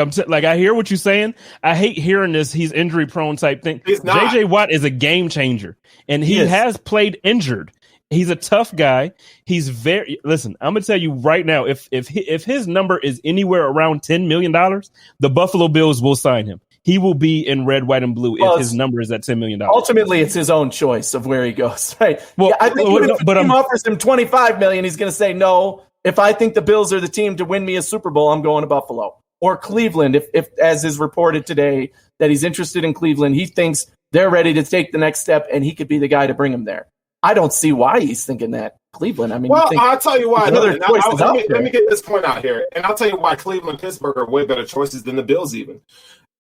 hear what you're saying. I hate hearing this. He's injury prone type thing. He's not. JJ Watt is a game changer, and he has played injured. He's a tough guy. He's listen. I'm gonna tell you right now. If his number is anywhere around $10 million, the Buffalo Bills will sign him. He will be in red, white, and blue if his number is at $10 million. Ultimately, it's his own choice of where he goes. Right? Well, I think if the team offers him $25 million, he's going to say no. If I think the Bills are the team to win me a Super Bowl, I'm going to Buffalo or Cleveland. If as is reported today that he's interested in Cleveland, he thinks they're ready to take the next step, and he could be the guy to bring him there. I don't see why he's thinking that Cleveland. I mean, I'll tell you why. Let me get this point out here, and I'll tell you why Cleveland and Pittsburgh are way better choices than the Bills even.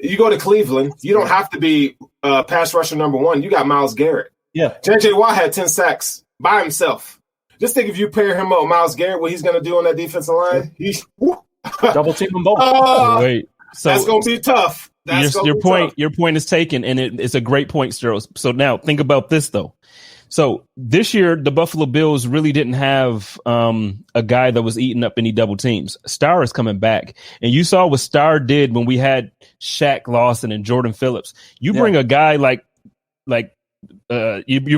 You go to Cleveland, you don't have to be pass rusher number one. You got Myles Garrett. Yeah. JJ Watt had 10 sacks by himself. Just think if you pair him up with Myles Garrett, what he's going to do on that defensive line. Double team them both. So that's going to be tough. Your point is taken, and it's a great point, Sterling. So now think about this, though. So this year, the Buffalo Bills really didn't have a guy that was eating up any double teams. Starr is coming back. And you saw what Starr did when we had Shaq Lawson and Jordan Phillips. You bring a guy you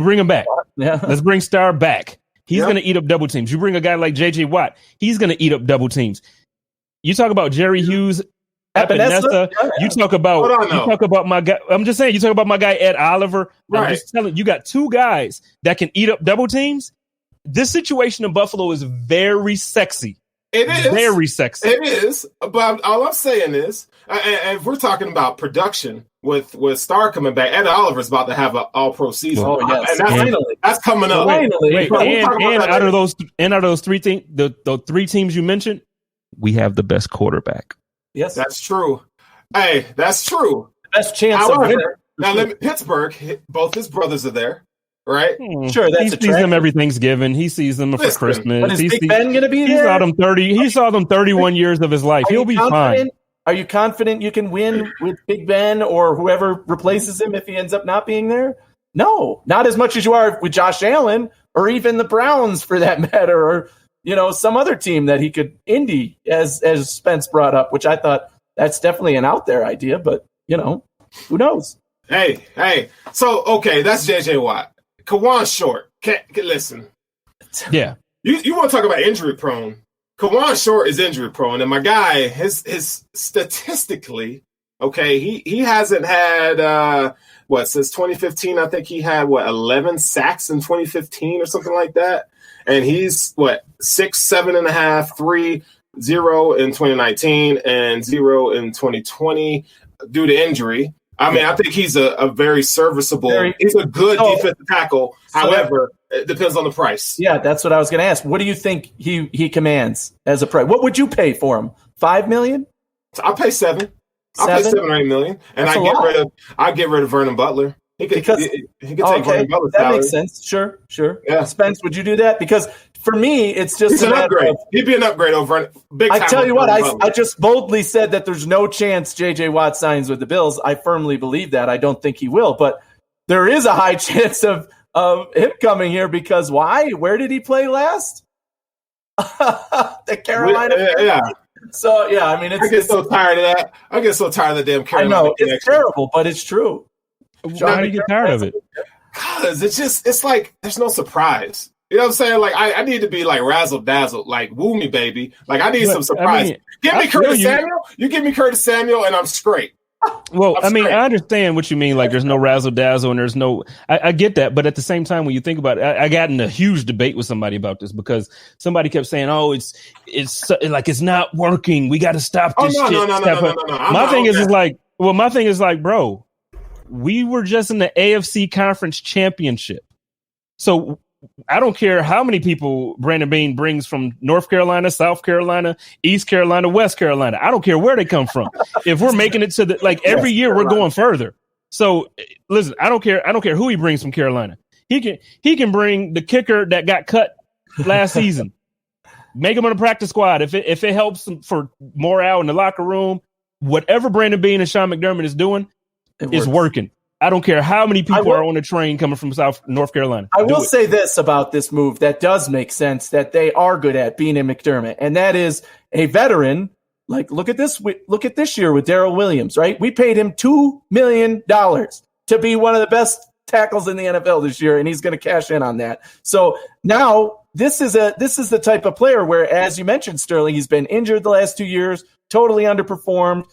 bring him back. Yeah. Let's bring Starr back. He's going to eat up double teams. You bring a guy like J.J. Watt. He's going to eat up double teams. You talk about Jerry Hughes, Epinesa. You talk about my guy. I'm just saying, you talk about my guy Ed Oliver. Right. I'm just telling you, got two guys that can eat up double teams. This situation in Buffalo is very sexy. It is very sexy. It is. But all I'm saying is, and if we're talking about production with Starr coming back, Ed Oliver's about to have an All-Pro season. Oh yes, and that's coming up. And out of those three teams, the three teams you mentioned, we have the best quarterback. Yes, that's true. Hey, that's true. The best chance of winning. Now, Pittsburgh, both his brothers are there, right? Sure, he sees them every Thanksgiving. He sees them for Christmas. But is Big Ben going to be there? He saw them 31 years of his life. He'll be fine. Are you confident you can win with Big Ben or whoever replaces him if he ends up not being there? No, not as much as you are with Josh Allen or even the Browns for that matter, or some other team that he could Indy, as Spence brought up, which I thought that's definitely an out there idea, but who knows? Hey. So okay, that's JJ Watt. Kawan's short. Listen. Yeah. You want to talk about injury prone? Kawan Short is injury prone, and my guy, his statistically, okay, he hasn't had since 2015. I think he had 11 sacks in 2015 or something like that, and he's 6, 7.5, 3, 0 in 2019 and 0 in 2020 due to injury. I mean, I think he's a very serviceable. He's a good defensive tackle. However, it depends on the price. Yeah, that's what I was going to ask. What do you think he commands as a price? What would you pay for him? $5 million? I'll pay $7 million. I'll pay $7 or $8 million, and I get rid of Vernon Butler. He could take Vernon Butler's that salary. makes sense. Sure. Yeah. Spence, would you do that? Because for me, it's just he's an upgrade. He'd be an upgrade over big time. I tell you what, I just boldly said that there's no chance J.J. Watt signs with the Bills. I firmly believe that. I don't think he will, but there is a high chance of him coming here because why? Where did he play last? The Carolina. Yeah. So I mean, I get so tired of that. I get so tired of the damn Carolina. I know it's terrible, but it's true. Why do you get tired of it? Because it's like there's no surprise. You know what I'm saying? Like I need to be like razzle dazzle, like woo me, baby. Like I need some surprise. Give me Curtis Samuel. You give me Curtis Samuel, and I'm straight. Well, I understand what you mean. Like there's no razzle dazzle, and there's no. I get that, but at the same time, when you think about it, I got in a huge debate with somebody about this because somebody kept saying, "Oh, it's like it's not working. We got to stop this shit." No. My thing is like, bro. We were just in the AFC Conference Championship. So I don't care how many people Brandon Beane brings from North Carolina, South Carolina, East Carolina, West Carolina. I don't care where they come from. If we're making it to every year, we're going further. So listen, I don't care who he brings from Carolina. He can bring the kicker that got cut last season. Make him on the practice squad. If it helps for morale in the locker room, whatever Brandon Beane and Sean McDermott is doing, it's working. I don't care how many people are on the train coming from North Carolina. I will say this about this move that does make sense that they are good at, Beane and McDermott, and that is a veteran. Like look at this year with Darrell Williams, right? We paid him $2 million to be one of the best tackles in the NFL this year, and he's going to cash in on that. So now this is the type of player where, as you mentioned, Sterling, he's been injured the last 2 years, totally underperformed,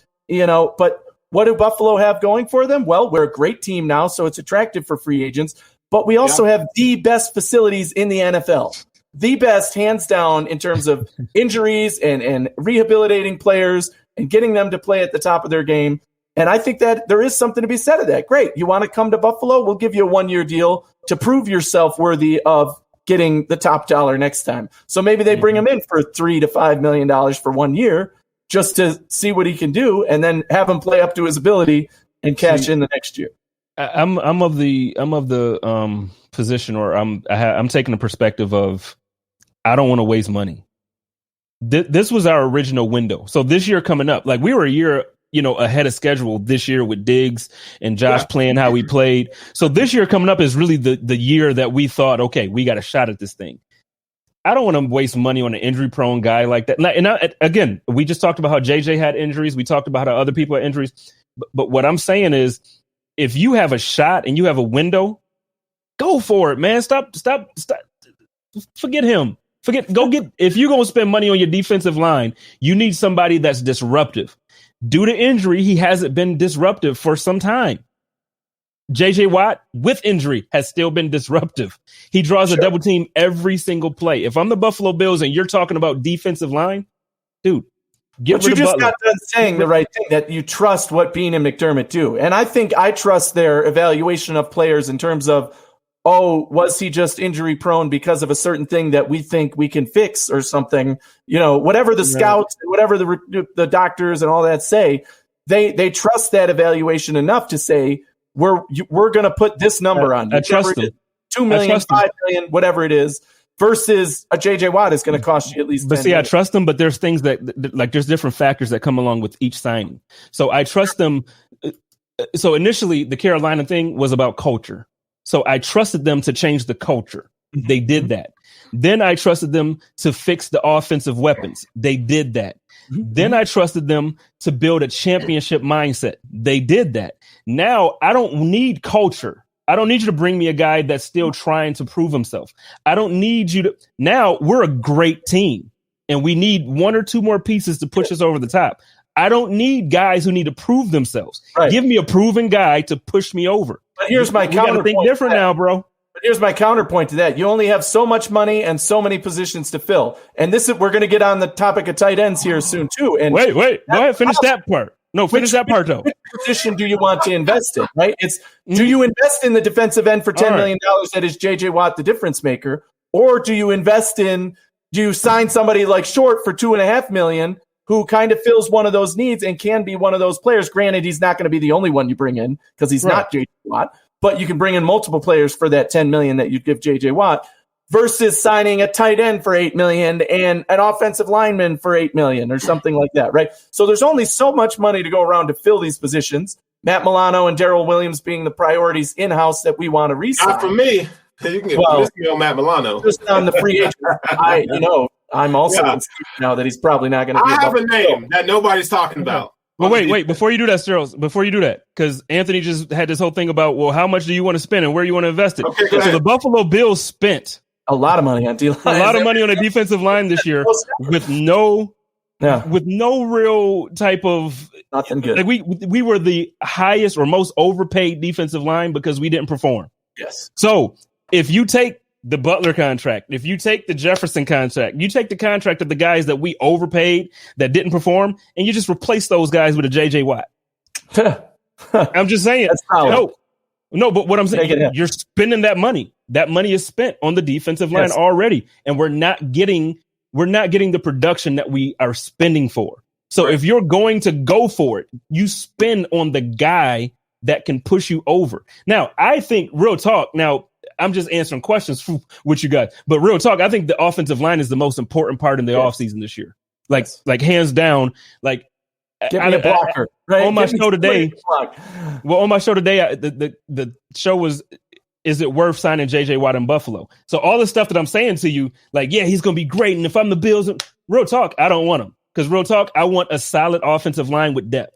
but what do Buffalo have going for them? Well, we're a great team now, so it's attractive for free agents. But we also have the best facilities in the NFL. The best, hands down, in terms of injuries and rehabilitating players and getting them to play at the top of their game. And I think that there is something to be said of that. Great. You want to come to Buffalo? We'll give you a 1-year deal to prove yourself worthy of getting the top dollar next time. So maybe they bring him in for $3 to $5 million for 1 year, just to see what he can do, and then have him play up to his ability and cash in the next year. I'm of the position, or I'm taking the perspective of I don't want to waste money. This was our original window. So this year coming up, like we were a year, ahead of schedule this year with Diggs and Josh playing how we played. So this year coming up is really the year that we thought, okay, we got a shot at this thing. I don't want to waste money on an injury-prone guy like that. And again, we just talked about how JJ had injuries. We talked about how other people had injuries. But what I'm saying is, if you have a shot and you have a window, go for it, man. Stop. Forget him. If you're going to spend money on your defensive line, you need somebody that's disruptive. Due to injury, he hasn't been disruptive for some time. JJ Watt, with injury, has still been disruptive. He draws a double team every single play. If I'm the Buffalo Bills and you're talking about defensive line, dude, but you just got done saying the right thing, that you trust what Beane and McDermott do. And I think I trust their evaluation of players in terms of, was he just injury prone because of a certain thing that we think we can fix or something? Whatever the scouts, whatever the doctors and all that say, they trust that evaluation enough to say, we're going to put this number on you. I trust them. 2 million, 5 million, whatever it is, versus a JJ Watt is going to cost you at least. But see, I trust them, but there's things that there's different factors that come along with each signing. So I trust them. So initially, the Carolina thing was about culture. So I trusted them to change the culture. They did that. Then I trusted them to fix the offensive weapons. They did that. Then I trusted them to build a championship mindset. They did that. Now I don't need culture. I don't need you to bring me a guy that's still trying to prove himself. I don't need you to. Now we're a great team and we need one or two more pieces to push us over the top. I don't need guys who need to prove themselves. Right. Give me a proven guy to push me over. But here's my counterpoint. Think different now, bro. But here's my counterpoint to that. You only have so much money and so many positions to fill. And we're going to get on the topic of tight ends here soon too. And wait, go ahead, finish that part. No, finish that part though. Which position do you want to invest in? Right? Do you invest in the defensive end for $10 million that is JJ Watt, the difference maker, or do you sign somebody like Short for $2.5 million, who kind of fills one of those needs and can be one of those players? Granted, he's not going to be the only one you bring in because he's not JJ Watt, but you can bring in multiple players for that $10 million that you'd give JJ Watt. Versus signing a tight end for $8 million and an offensive lineman for $8 million or something like that, right? So there's only so much money to go around to fill these positions. Matt Milano and Darrell Williams being the priorities in-house that we want to re-sign. Not for me. You can get on Matt Milano. Just on the free agent. I'm also concerned now that he's probably not going to be. I have a name that nobody's talking about. Well, wait, before you do that, Sterling, because Anthony just had this whole thing about, well, how much do you want to spend and where you want to invest it? Okay, so the Buffalo Bills spent a lot of money on D-line. A lot of money on a defensive line this year with no real type of nothing good. Like we were the highest or most overpaid defensive line because we didn't perform. Yes. So if you take the Butler contract, if you take the Jefferson contract, you take the contract of the guys that we overpaid that didn't perform, and you just replace those guys with a JJ Watt. I'm just saying. No, but what I'm saying, you're spending that money. That money is spent on the defensive line already, and we're not getting the production that we are spending for. So if you're going to go for it, you spend on the guy that can push you over. Now, I think real talk. Now, I'm just answering questions with you guys, but real talk. I think the offensive line is the most important part in the offseason this year. Like hands down. Like give me a blocker. Right? On my show today. Well, on my show today, the show was, is it worth signing JJ Watt in Buffalo? So all the stuff that I'm saying to you, like, yeah, he's going to be great. And if I'm the Bills, real talk, I don't want him. Because real talk, I want a solid offensive line with depth.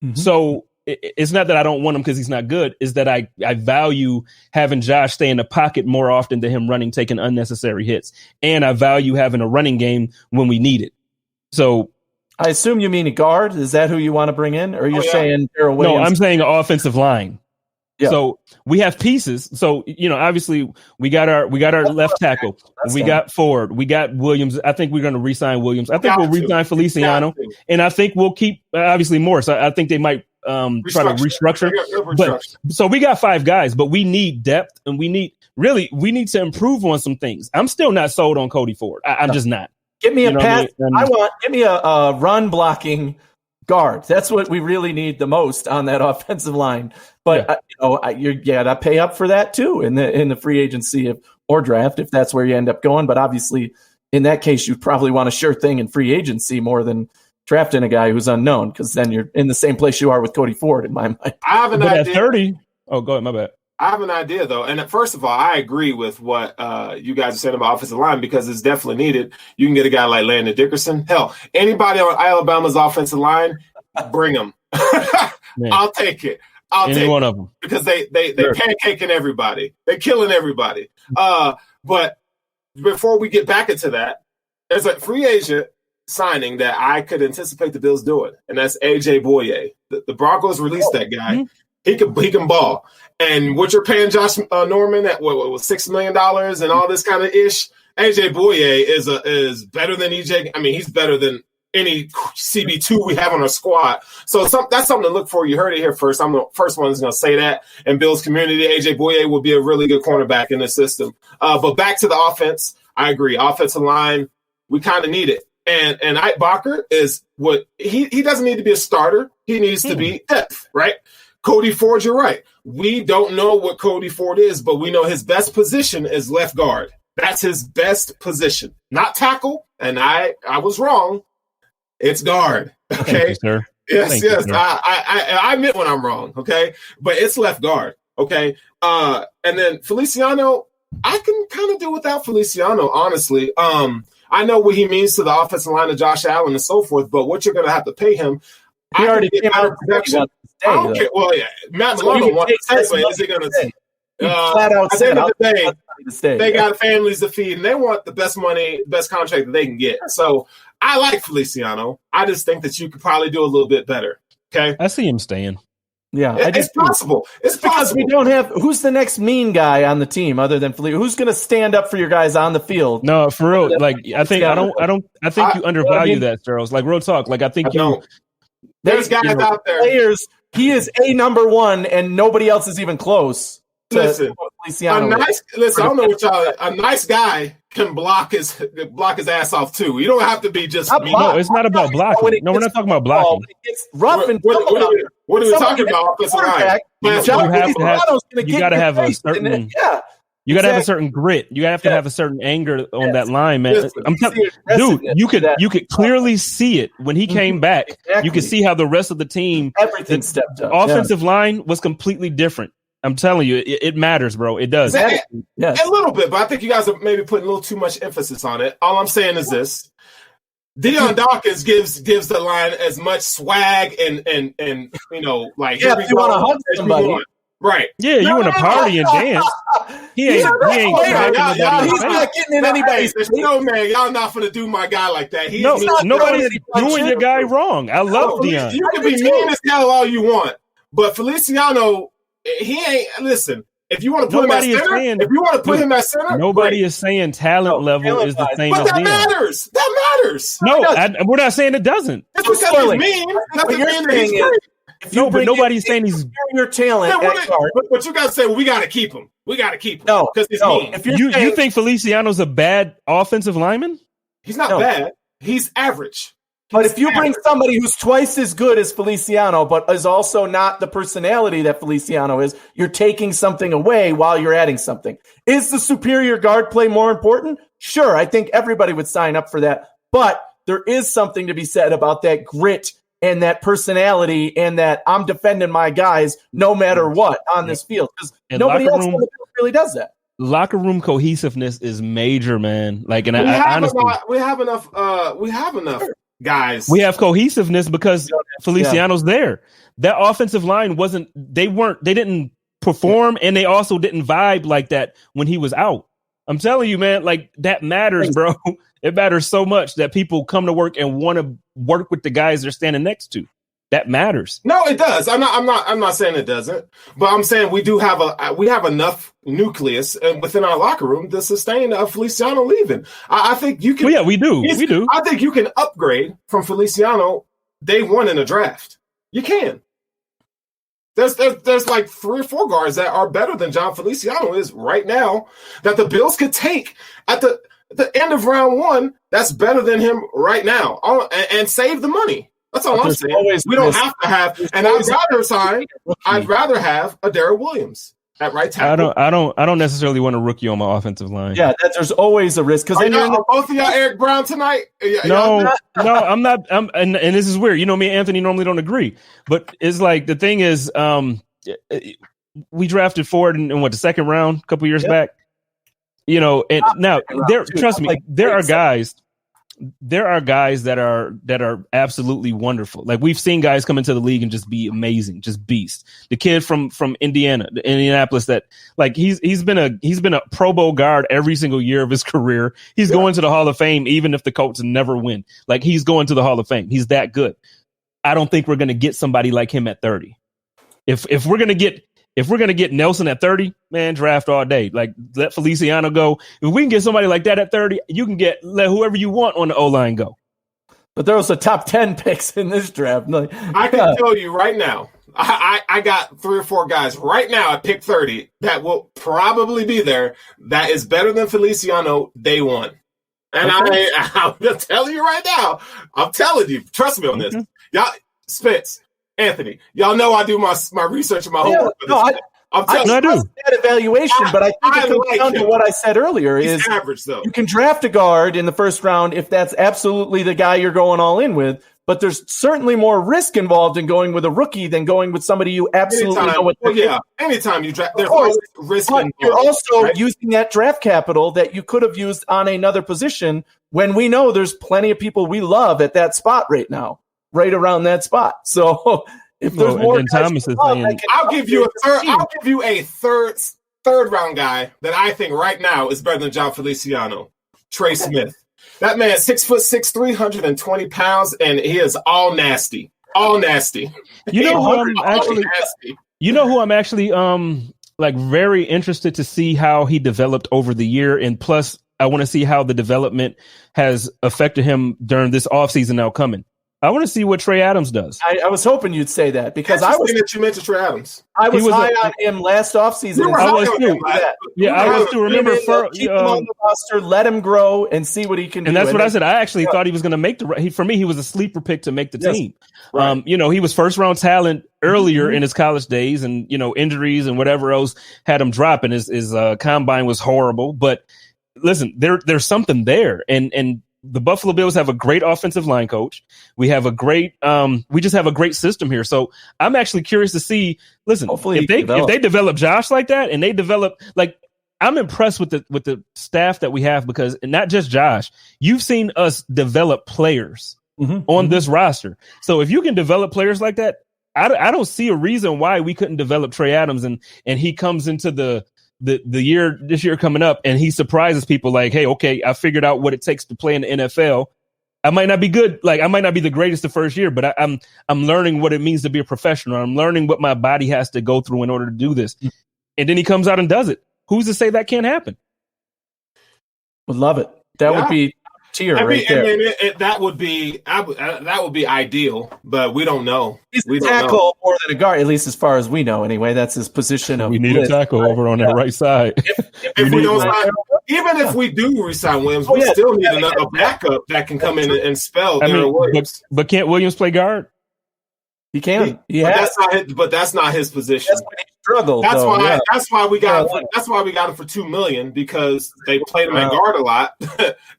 Mm-hmm. So it's not that I don't want him because he's not good. It's that I value having Josh stay in the pocket more often than him running, taking unnecessary hits. And I value having a running game when we need it. So I assume you mean a guard. Is that who you want to bring in? Or you're saying Darrell Williams? No, I'm saying an offensive line. Yeah. So we have pieces. So, obviously we got our left tackle. We got Ford. We got Williams. I think we're going to re-sign Williams. I think we'll re-sign Feliciano. And I think we'll keep, obviously, Morris. I think they might try to restructure. But so we got 5 guys, but we need depth and we need to improve on some things. I'm still not sold on Cody Ford. I'm just not. Give me a pass. Give me a run blocking guard. That's what we really need the most on that offensive line. But you got to pay up for that too in the free agency or draft if that's where you end up going. But obviously, in that case, you probably want a sure thing in free agency more than drafting a guy who's unknown, because then you're in the same place you are with Cody Ford in my mind. I have an idea. At 30. Oh, go ahead. My bad. I have an idea, though. And first of all, I agree with what you guys are saying about offensive line because it's definitely needed. You can get a guy like Landon Dickerson. Hell, anybody on Alabama's offensive line, bring them. I'll take it. Any one of them. Because they pancaking everybody. They're killing everybody. But before we get back into that, there's a free agent signing that I could anticipate the Bills doing, and that's A.J. Boye. The Broncos released that guy. Mm-hmm. He can ball. And what you're paying Josh Norman at what was $6 million and all this kind of ish. A.J. Boye is better than E.J. I mean, he's better than any CB2 we have on our squad. So that's something to look for. You heard it here first. I'm the first one who's going to say that. In Bills community, A.J. Boye will be a really good cornerback in the system. But back to the offense, I agree. Offensive line, we kind of need it. And Ike Bacher is what he doesn't need to be a starter. He needs to be depth, right? Cody Ford, you're right. We don't know what Cody Ford is, but we know his best position is left guard. That's his best position. Not tackle, and I was wrong. It's guard, okay? Thank you, sir. Yes. I admit when I'm wrong, okay? But it's left guard, okay? And then Feliciano, I can kind of do without Feliciano, honestly. I know what he means to the offensive line of Josh Allen and so forth, but what you're going to have to pay him, he already came out of production. I don't care. Well, yeah, Matt Milano wants to say, but is he going to? flat out said, at the end of the day, they got families to feed, and they want the best money, best contract that they can get. So I like Feliciano. I just think that you could probably do a little bit better. Okay, I see him staying. Yeah, it's possible. It's because possible. We don't have who's the next mean guy on the team other than Felipe. Who's going to stand up for your guys on the field? No, for real. Like I think you undervalue that, Charles. Like real talk. Like I think there's guys out there. Players. He is a number one, and nobody else is even close. Listen, I don't know what y'all. A nice guy can block his ass off too. You don't have to be just. No, it's not about blocking. No, we're not talking about blocking. It's rough and what are we talking about? Offensive line. You got to have a certain. Yeah. You got to have a certain grit. You have to have a certain anger on that line, man. Dude, you could clearly see it when he came back. Exactly. You could see how the rest of the team, everything stepped up. Offensive line was completely different. I'm telling you, it matters, bro. It does. A little bit, but I think you guys are maybe putting a little too much emphasis on it. All I'm saying is this. Deion Dawkins gives the line as much swag and like if you want to hug somebody. Right. Yeah, you want to party and dance. He ain't he's not getting in anybody's no, man, y'all not going to do my guy like that. Nobody's doing your guy wrong. I love Deion. You can be mean as hell all you want, but Feliciano, he ain't. Listen, if you want to put him at center, nobody is saying talent level is the same as Deion. That matters. No, we're not saying it doesn't. Just because he's mean doesn't mean that he's great. But nobody's saying he's your talent. But you guys say, well, we got to keep him. We got to keep him. No, because he's mean. If you think Feliciano's a bad offensive lineman? He's not bad. He's average. But if you bring somebody who's twice as good as Feliciano, but is also not the personality that Feliciano is, you're taking something away while you're adding something. Is the superior guard play more important? Sure, I think everybody would sign up for that. But there is something to be said about that grit and that personality and that I'm defending my guys no matter what on this field. Because nobody else really does that. Locker room cohesiveness is major, man. Like, and we have enough guys. We have cohesiveness because Feliciano's there. That offensive line they didn't perform, and they also didn't vibe like that when he was out. I'm telling you, man, like that matters, bro. It matters so much that people come to work and want to work with the guys they're standing next to. That matters. No, it does. I'm not saying it doesn't, but I'm saying we have enough nucleus within our locker room to sustain Feliciano leaving. I think you can. Well, yeah, we do. I think you can upgrade from Feliciano day one in a draft. You can. There's like 3 or 4 guards that are better than John Feliciano is right now that the Bills could take at the end of round 1. That's better than him right now, and save the money. That's all I'm saying. We don't have to have, and I'd rather have a Darrell Williams at right tackle. I don't necessarily want a rookie on my offensive line. Yeah, there's always a risk because are both of y'all Eric Brown tonight? No, I'm not. And this is weird. You know, me and Anthony normally don't agree, but it's like the thing is, we drafted Ford in the second round a couple years back. You know, and now trust me, there are guys that are absolutely wonderful. Like we've seen guys come into the league and just be amazing, just beast. The kid from Indianapolis that like he's been a Pro Bowl guard every single year of his career. He's going to the Hall of Fame even if the Colts never win. Like he's going to the Hall of Fame. He's that good. I don't think we're going to get somebody like him at 30. If we're going to get Nelson at 30, man, draft all day. Like let Feliciano go. If we can get somebody like that at 30, you can let whoever you want on the O-line go. But there was a top 10 picks in this draft. I can tell you right now, I got 3 or 4 guys right now at pick 30 that will probably be there that is better than Feliciano day one. And I'm going to tell you right now, I'm telling you, trust me on this. Y'all, Spence, Anthony, y'all know I do my research and my homework. I'm telling you, I do that evaluation, but I think it comes down to what I said earlier. He's average, though. You can draft a guard in the first round if that's absolutely the guy you're going all in with, but there's certainly more risk involved in going with a rookie than going with somebody you absolutely know what they're doing. Anytime you draft, there's always risk involved. You're also using that draft capital that you could have used on another position when we know there's plenty of people we love at that spot right now. Right around that spot. So if there's more, Thomas is saying, I'll give you a third third-round guy that I think right now is better than John Feliciano, Trey Smith. That man, 6'6", 320 pounds, and he is all nasty. All nasty. You know who I'm actually like very interested to see how he developed over the year, and plus I want to see how the development has affected him during this offseason now coming. I want to see what Trey Adams does. I was hoping you'd say that because that you mentioned Trey Adams. I was high on him last offseason. I was too. I was too. Remember, keep him on the roster, let him grow, and see what he can do. And that's what I said. I actually thought he was going to make for me, he was a sleeper pick to make the team. Right. He was first round talent earlier in his college days, and injuries and whatever else had him dropping. His combine was horrible, but listen, there's something there, and the Buffalo Bills have a great offensive line coach. We have we just have a great system here. So I'm actually curious to see, listen, if they develop Josh like that, and they develop, I'm impressed with the staff that we have, because not just Josh, you've seen us develop players on this roster. So if you can develop players like that, I don't see a reason why we couldn't develop Trey Adams, and he comes into this year coming up, and he surprises people like, hey, okay, I figured out what it takes to play in the NFL. I might not be good. I might not be the greatest the first year, but I'm learning what it means to be a professional. I'm learning what my body has to go through in order to do this. And then he comes out and does it. Who's to say that can't happen? Would love it. That would be tier right there. That would be ideal, but we don't know. He's a tackle more than a guard, at least as far as we know. Anyway, that's his position. We need a tackle over on that right side. Even if we do resign Williams, we still need a backup that can come in and spell Williams. But can't Williams play guard? He can. But that's not his position. That's when he struggled. That's why we got him for $2 million, because they played him at guard a lot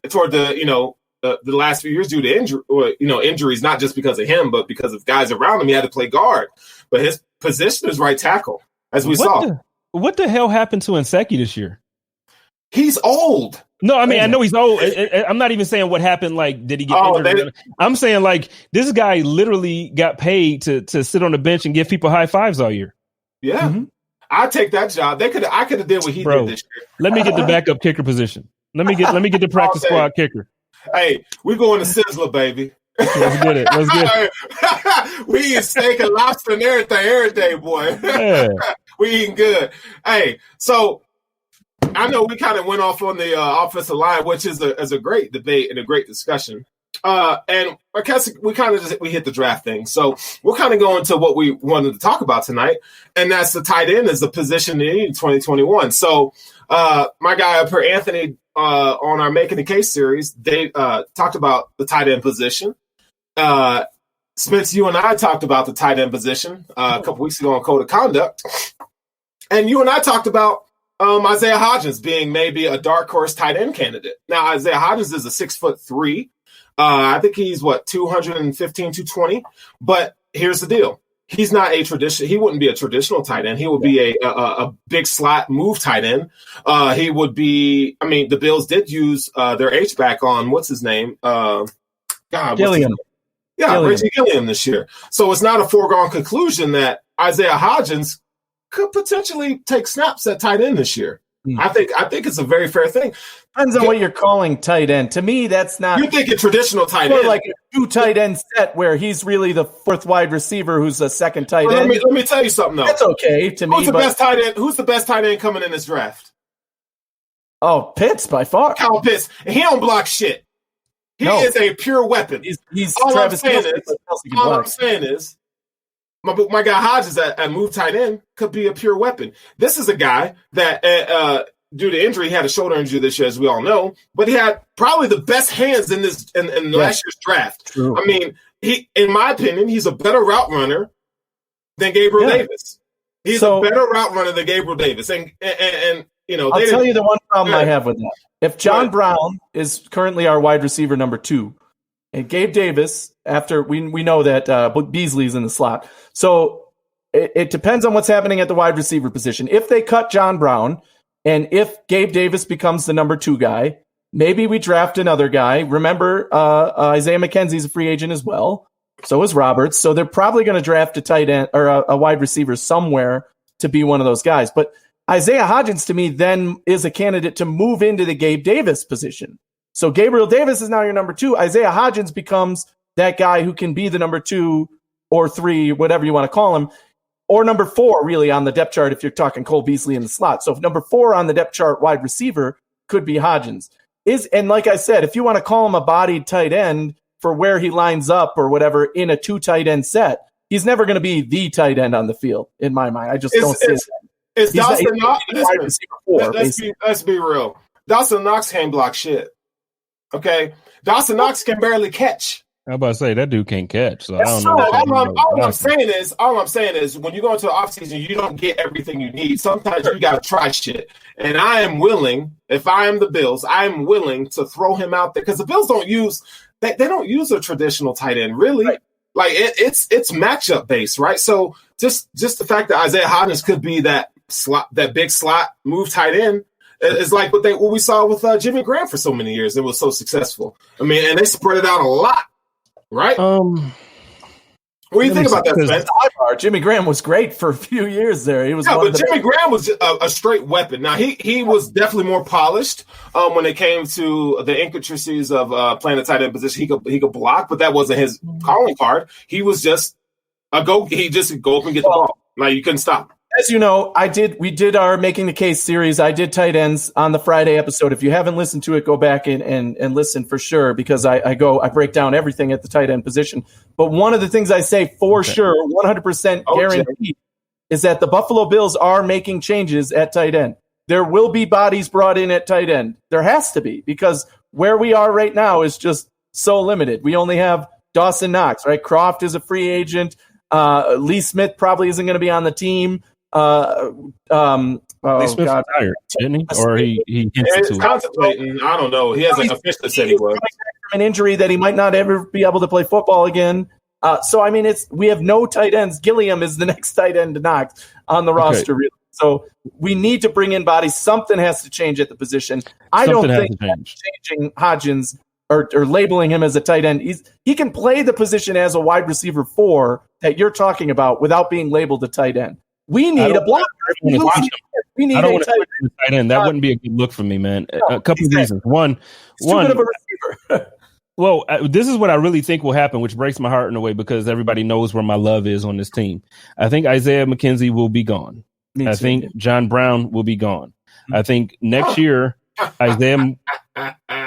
toward the last few years due to injuries, not just because of him, but because of guys around him. He had to play guard, but his position is right tackle, as we saw. What the hell happened to Nsekhe this year? He's old. No, I mean, I know he's old. I'm not even saying what happened. Did he get injured? I'm saying, this guy literally got paid to sit on the bench and give people high fives all year. Yeah. I'd take that job. I could have did what he did this year. Let me get the backup kicker position. Let me get the practice squad kicker. Hey, we going to Sizzler, baby. Let's get it. We eat steak and lobster and every day, boy. Yeah. We eating good. Hey, so I know we kind of went off on the offensive line, which is a great debate and a great discussion. And I guess we hit the draft thing. So we'll kind of go into what we wanted to talk about tonight, and that's the tight end as a position in 2021. So my guy up here, Anthony, on our Making the Case series, they talked about the tight end position. Spence, you and I talked about the tight end position a couple weeks ago on Code of Conduct. And you and I talked about Isaiah Hodgins being maybe a dark horse tight end candidate. Now, Isaiah Hodgins is a 6'3". I think he's 215, 220. But here's the deal. He's not he wouldn't be a traditional tight end. He would be a big slot move tight end. He would be, the Bills did use their H-back on, what's his name? Gilliam. Reggie Gilliam this year. So it's not a foregone conclusion that Isaiah Hodgins could potentially take snaps at tight end this year. I think it's a very fair thing. Depends on what you're calling tight end. To me, that's not. You're thinking traditional tight end, like a 2 tight end set where he's really the 4th wide receiver who's a second tight end. Let me tell you something though. That's okay to me. Who's the best tight end coming in this draft? Oh, Pitts by far. Kyle Pitts. And he don't block shit. He is a pure weapon. He's all Travis I'm saying is. My guy Hodges at move tight end could be a pure weapon. This is a guy that, due to injury, he had a shoulder injury this year, as we all know. But he had probably the best hands in last year's draft. True. In my opinion, he's a better route runner than Gabriel Davis. He's a better route runner than Gabriel Davis. And I'll tell you the one problem I have with that. If John Brown is currently our wide receiver number 2, and Gabe Davis, after we know that Beasley's in the slot. So it depends on what's happening at the wide receiver position. If they cut John Brown, and if Gabe Davis becomes the number 2 guy, maybe we draft another guy. Remember, Isaiah McKenzie's a free agent as well. So is Roberts. So they're probably going to draft a tight end or a wide receiver somewhere to be one of those guys. But Isaiah Hodgins, to me, then is a candidate to move into the Gabe Davis position. So Gabriel Davis is now your number 2. Isaiah Hodgins becomes that guy who can be the number 2 or 3, whatever you want to call him, or number 4, really, on the depth chart if you're talking Cole Beasley in the slot. So if number 4 on the depth chart wide receiver could be Hodgins. And like I said, if you want to call him a bodied tight end for where he lines up or whatever in a 2 tight end set, he's never going to be the tight end on the field, in my mind. I just don't see it. Is Dawson Knox? Let's be real. Dawson Knox can't block shit. Okay, Dawson Knox can barely catch. I'm about to say that dude can't catch. So I don't know. All I'm saying is, when you go into the offseason, you don't get everything you need. Sometimes you got to try shit. And I am willing, if I am the Bills, I am willing to throw him out there because the Bills don't use a traditional tight end, really. Right. Like it's matchup based, right? So just the fact that Isaiah Hodgins could be that big slot move tight end is like what we saw with Jimmy Graham for so many years. It was so successful. I mean, and they spread it out a lot, right? What do you think about that, Spence? Jimmy Graham was great for a few years there. He was but Jimmy Graham was a straight weapon. Now he was definitely more polished when it came to the intricacies of playing the tight end position. He could block, but that wasn't his calling card. He was just he just could go up and get the ball. Like you couldn't stop him. As you know, we did our Making the Case series. I did tight ends on the Friday episode. If you haven't listened to it, go back and listen for sure, because I break down everything at the tight end position. But one of the things I say for sure, 100% guaranteed, is that the Buffalo Bills are making changes at tight end. There will be bodies brought in at tight end. There has to be, because where we are right now is just so limited. We only have Dawson Knox, right? Croft is a free agent. Lee Smith probably isn't going to be on the team. Lee Smith's retired, didn't he? Or he contemplating. I don't know. He hasn't officially said he was. An injury that he might not ever be able to play football again. So I mean, we have no tight ends. Gilliam is the next tight end to Knox on the roster, really. So we need to bring in bodies. Something has to change at the position. I don't think changing Hodgins or labeling him as a tight end. He can play the position as a wide receiver 4 that you're talking about without being labeled a tight end. We need a blocker. We need a tight end. That wouldn't be a good look for me, man. No, a couple of reasons. One, too good of a receiver. Well, this is what I really think will happen, which breaks my heart in a way, because everybody knows where my love is on this team. I think Isaiah McKenzie will be gone. I think John Brown will be gone. I think next year, Isaiah.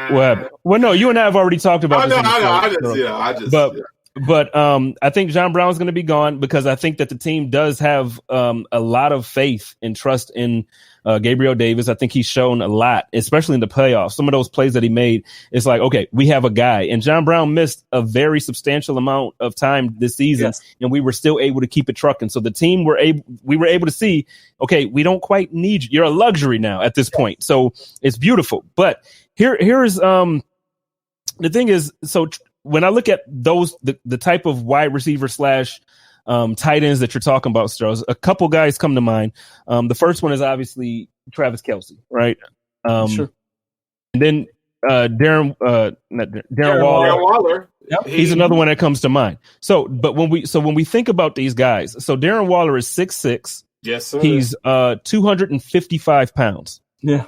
Well, no, you and I have already talked about this. But I think John Brown is going to be gone, because I think that the team does have a lot of faith and trust in Gabriel Davis. I think he's shown a lot, especially in the playoffs. Some of those plays that he made, it's like, okay, we have a guy. And John Brown missed a very substantial amount of time this season, and we were still able to keep it trucking. So the team we were able to see, okay, we don't quite need you. You're a luxury now at this point. So it's beautiful. But here's the thing is, so when I look at the type of wide receiver / tight ends that you're talking about, Strauss, a couple guys come to mind. The first one is obviously Travis Kelce, right? Sure. And then Darren Waller. Yep. He's another one that comes to mind. So when we think about these guys, so Darren Waller is 6'6". Yes, sir. He's 255 pounds. Yeah.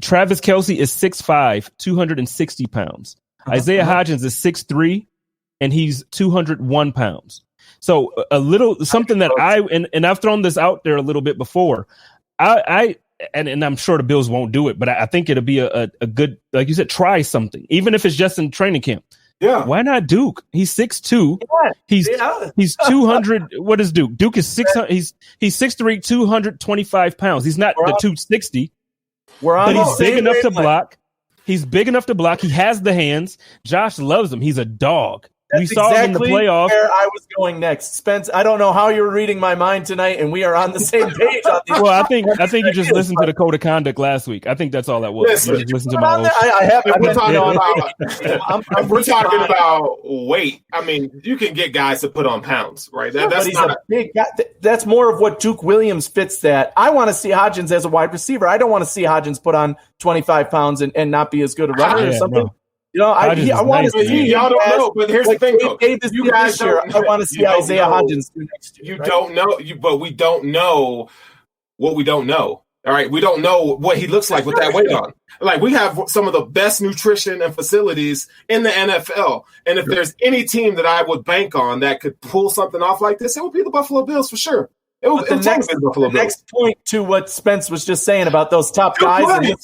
Travis Kelce is 6'5", 260 pounds. Isaiah Hodgins is 6'3", and he's 201 pounds. So something that I've thrown this out there a little bit before. And I'm sure the Bills won't do it, but I think it'll be a good, like you said, try something, even if it's just in training camp. Yeah. Why not Duke? He's 6'2". Yeah. He's 200. What is Duke? Duke is 600. He's 6'3", 225 pounds. He's not the 260. But he's big enough to block. He's big enough to block. He has the hands. Josh loves him. He's a dog. We saw him in the playoffs. Where I was going next, Spence. I don't know how you're reading my mind tonight, and we are on the same page. On these. Well, I think you just listened to the code of conduct last week. I think that's all that was. Listen, you just listened to my own. We're talking about weight. I mean, you can get guys to put on pounds, right? That's not a big guy. That's more of what Duke Williams fits. That I want to see Hodgins as a wide receiver. I don't want to see Hodgins put on 25 pounds and not be as good a runner or something. Bro. You know, I want to see y'all don't know, but here's the thing: you guys this year, I want to see Isaiah Hodgins do next year. You don't know, but we don't know what we don't know. All right, we don't know what he looks like with that weight on. Like, we have some of the best nutrition and facilities in the NFL. And if there's any team that I would bank on that could pull something off like this, it would be the Buffalo Bills for sure. The next point to what Spence was just saying about those top guys and their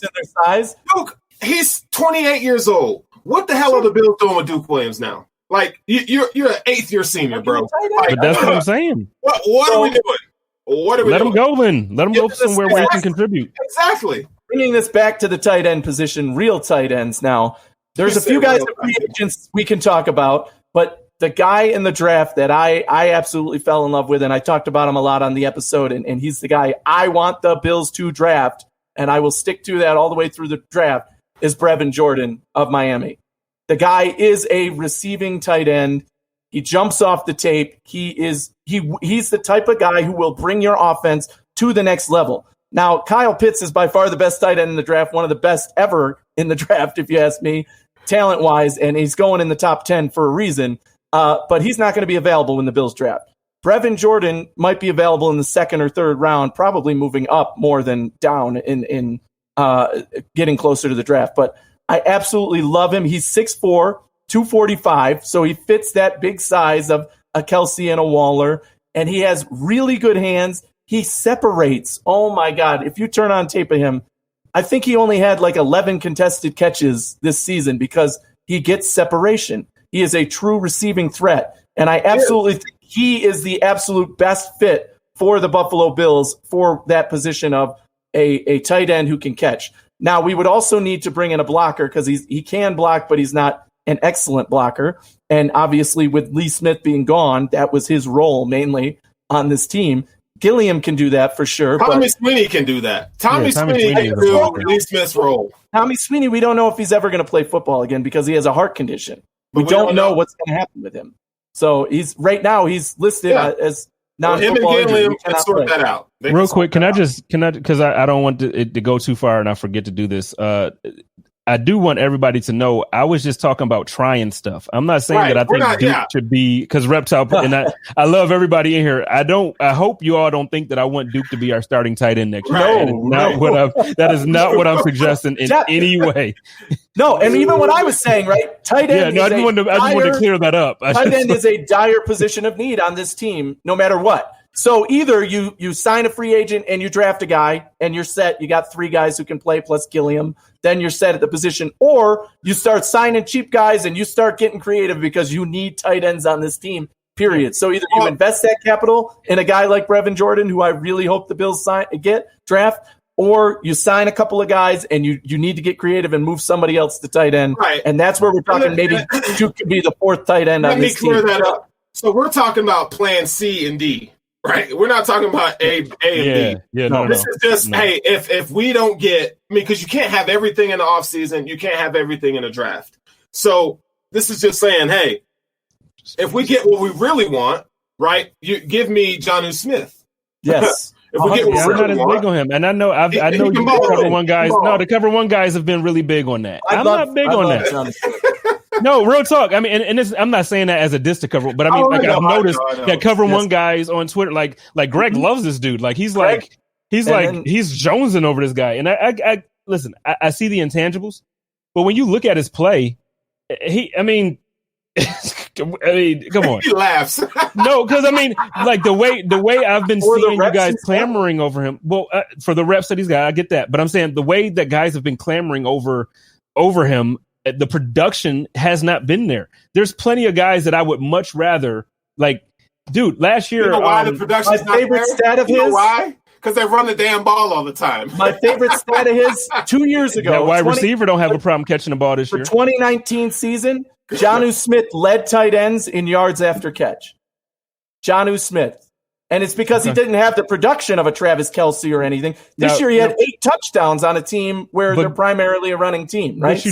size. Duke, he's 28 years old. What the hell are the Bills doing with Duke Williams now? Like, you're an 8th-year senior, bro. Like, but that's what I'm saying. What are we doing? What are we doing? Him go then. Let him go somewhere where he can contribute. Exactly. Bringing this back to the tight end position, real tight ends now. There's a few guys at free agents we can talk about, but the guy in the draft that I absolutely fell in love with, and I talked about him a lot on the episode, and he's the guy I want the Bills to draft, and I will stick to that all the way through the draft, is Brevin Jordan of Miami. The guy is a receiving tight end. He jumps off the tape. He's the type of guy who will bring your offense to the next level. Now, Kyle Pitts is by far the best tight end in the draft, one of the best ever in the draft, if you ask me, talent-wise, and he's going in the top 10 for a reason. But he's not going to be available when the Bills draft. Brevin Jordan might be available in the 2nd or 3rd round, probably moving up more than down in getting closer to the draft. But I absolutely love him. He's 6'4", 245, so he fits that big size of a Kelsey and a Waller, and he has really good hands. He separates. Oh, my God. If you turn on tape of him, I think he only had like 11 contested catches this season because he gets separation. He is a true receiving threat, and I absolutely think he is the absolute best fit for the Buffalo Bills for that position of a tight end who can catch. Now, we would also need to bring in a blocker because he can block, but he's not an excellent blocker. And obviously, with Lee Smith being gone, that was his role mainly on this team. Gilliam can do that for sure. Tommy Sweeney can do that. Tommy Sweeney can do Lee Smith's role. Tommy Sweeney, we don't know if he's ever going to play football again because he has a heart condition. We don't know what's going to happen with him. So he's listed as non-football. Him and Gilliam can sort that out. Real quick, can I because I don't want it to go too far and I forget to do this. I do want everybody to know I was just talking about trying stuff. I'm not saying that I think Duke should be, because Reptile, and I love everybody in here. I hope you all don't think that I want Duke to be our starting tight end next year. That is not what I'm suggesting in any way. No, and even what I was saying, right? Tight end. Yeah, no, I just wanted to clear that up. Tight end is a dire position of need on this team, no matter what. So either you sign a free agent and you draft a guy and you're set. You got 3 guys who can play plus Gilliam. Then you're set at the position. Or you start signing cheap guys and you start getting creative because you need tight ends on this team, period. So either you invest that capital in a guy like Brevin Jordan, who I really hope the Bills draft, or you sign a couple of guys and you need to get creative and move somebody else to tight end. Right. And that's where we're talking maybe Duke could be the 4th tight end on this team. Let me clear that up. So we're talking about plan C and D. Right, we're not talking about A and B. This is just hey, if we don't get, because you can't have everything in the offseason, you can't have everything in a draft. So this is just saying, hey, if we get what we really want, right? You give me Jonnu Smith. Yes. If we get what we really want, big on him, and I know you cover one guys. No, the cover one guys have been really big on that. I'm not big on that. No, real talk. I mean, and I'm not saying that as a diss to cover, but I mean, I've noticed that cover one guys on Twitter, like Greg loves this dude. Like he's jonesing over this guy. And I listen, I see the intangibles, but when you look at his play, I mean, come on. He laughs. No, because I mean, like the way I've been seeing you guys clamoring over him. Well, for the reps that he's got, I get that, but I'm saying the way that guys have been clamoring over him. The production has not been there. There's plenty of guys that I would much rather, like, dude, last year. You know why the production is not there? My favorite stat of his. You know why? Because they run the damn ball all the time. My favorite stat of his 2 years ago. That wide receiver don't have a problem catching the ball this year. For 2019 season, Jonnu Smith led tight ends in yards after catch. Jonnu Smith. And it's because he didn't have the production of a Travis Kelce or anything. This year he had 8 touchdowns on a team where they're primarily a running team, right? But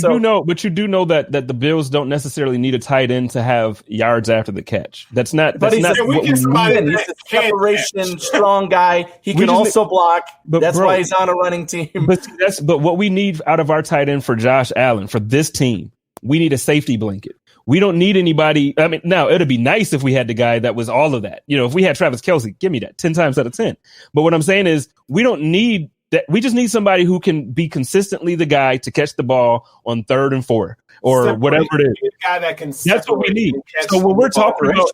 you do know that the Bills don't necessarily need a tight end to have yards after the catch. That's not what we need. He's a separation, strong guy. He can also block. That's why he's on a running team. But what we need out of our tight end for Josh Allen, for this team, we need a safety blanket. We don't need anybody. I mean, now it'd be nice if we had the guy that was all of that. If we had Travis Kelce, give me that 10 times out of 10. But what I'm saying is we don't need that. We just need somebody who can be consistently the guy to catch the ball on 3rd and 4 or whatever it is. A guy that can That's what we need. So when we're talking about,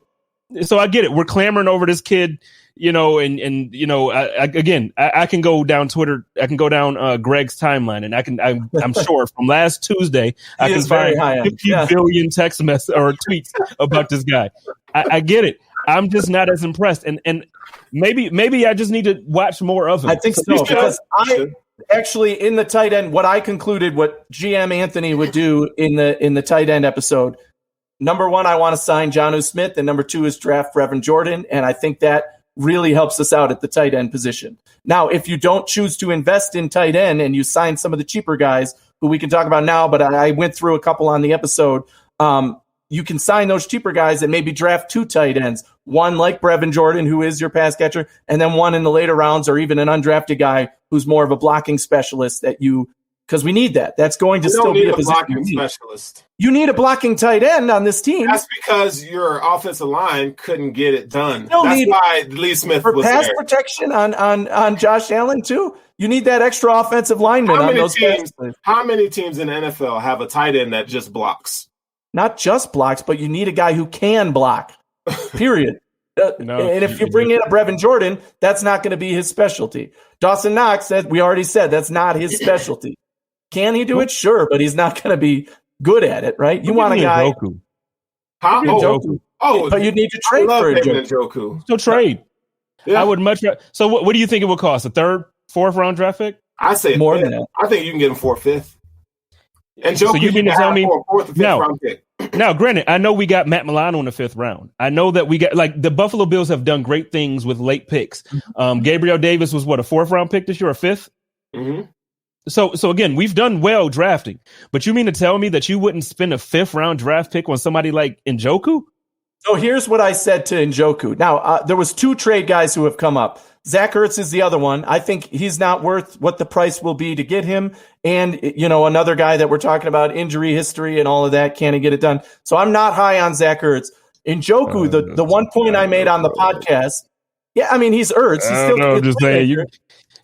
so I get it. We're clamoring over this kid, I can go down Twitter. I can go down Greg's timeline, and I'm sure from last Tuesday I can find 50 billion text messages or tweets about this guy. I get it. I'm just not as impressed, and maybe I just need to watch more of him. I think so because I actually in the tight end. What I concluded, what GM Anthony would do in the tight end episode. Number 1, I want to sign Jonnu Smith, and number 2 is draft Brevin Jordan, and I think that really helps us out at the tight end position. Now, if you don't choose to invest in tight end and you sign some of the cheaper guys who we can talk about now, but I went through a couple on the episode, you can sign those cheaper guys and maybe draft 2 tight ends, one like Brevin Jordan, who is your pass catcher, and then one in the later rounds or even an undrafted guy who's more of a blocking specialist because we need that. That's going to still be a blocking specialist. You need a blocking tight end on this team. That's because your offensive line couldn't get it done. That's why Lee Smith was pass there. Protection on Josh Allen too. You need that extra offensive lineman on those teams. How many teams in the NFL have a tight end that just blocks? Not just blocks, but you need a guy who can block. Period. And if you bring in a Brevin Jordan, that's not going to be his specialty. Dawson Knox we already said that's not his specialty. Can he do it? Sure, but he's not going to be good at it, right? You want a guy. Njoku. But you need to trade for Njoku. So trade. Yeah. I would much. So what do you think it would cost? A 3rd, 4th round draft pick? I say more than that. I think you can get him for a 5th. And so you mean to tell me 4th or 5th round pick? Now, granted, I know we got Matt Milano in the 5th round. I know that we got the Buffalo Bills have done great things with late picks. Gabriel Davis was a 4th round pick this year, or 5th? Mm-hmm. So again, we've done well drafting, but you mean to tell me that you wouldn't spend a 5th round draft pick on somebody like Njoku? So here's what I said to Njoku. Now, there was 2 trade guys who have come up. Zach Ertz is the other one. I think he's not worth what the price will be to get him. And, another guy that we're talking about, injury history and all of that, can he get it done? So I'm not high on Zach Ertz. Njoku, the one point I made on the podcast, he's Ertz. He's still I'm just saying.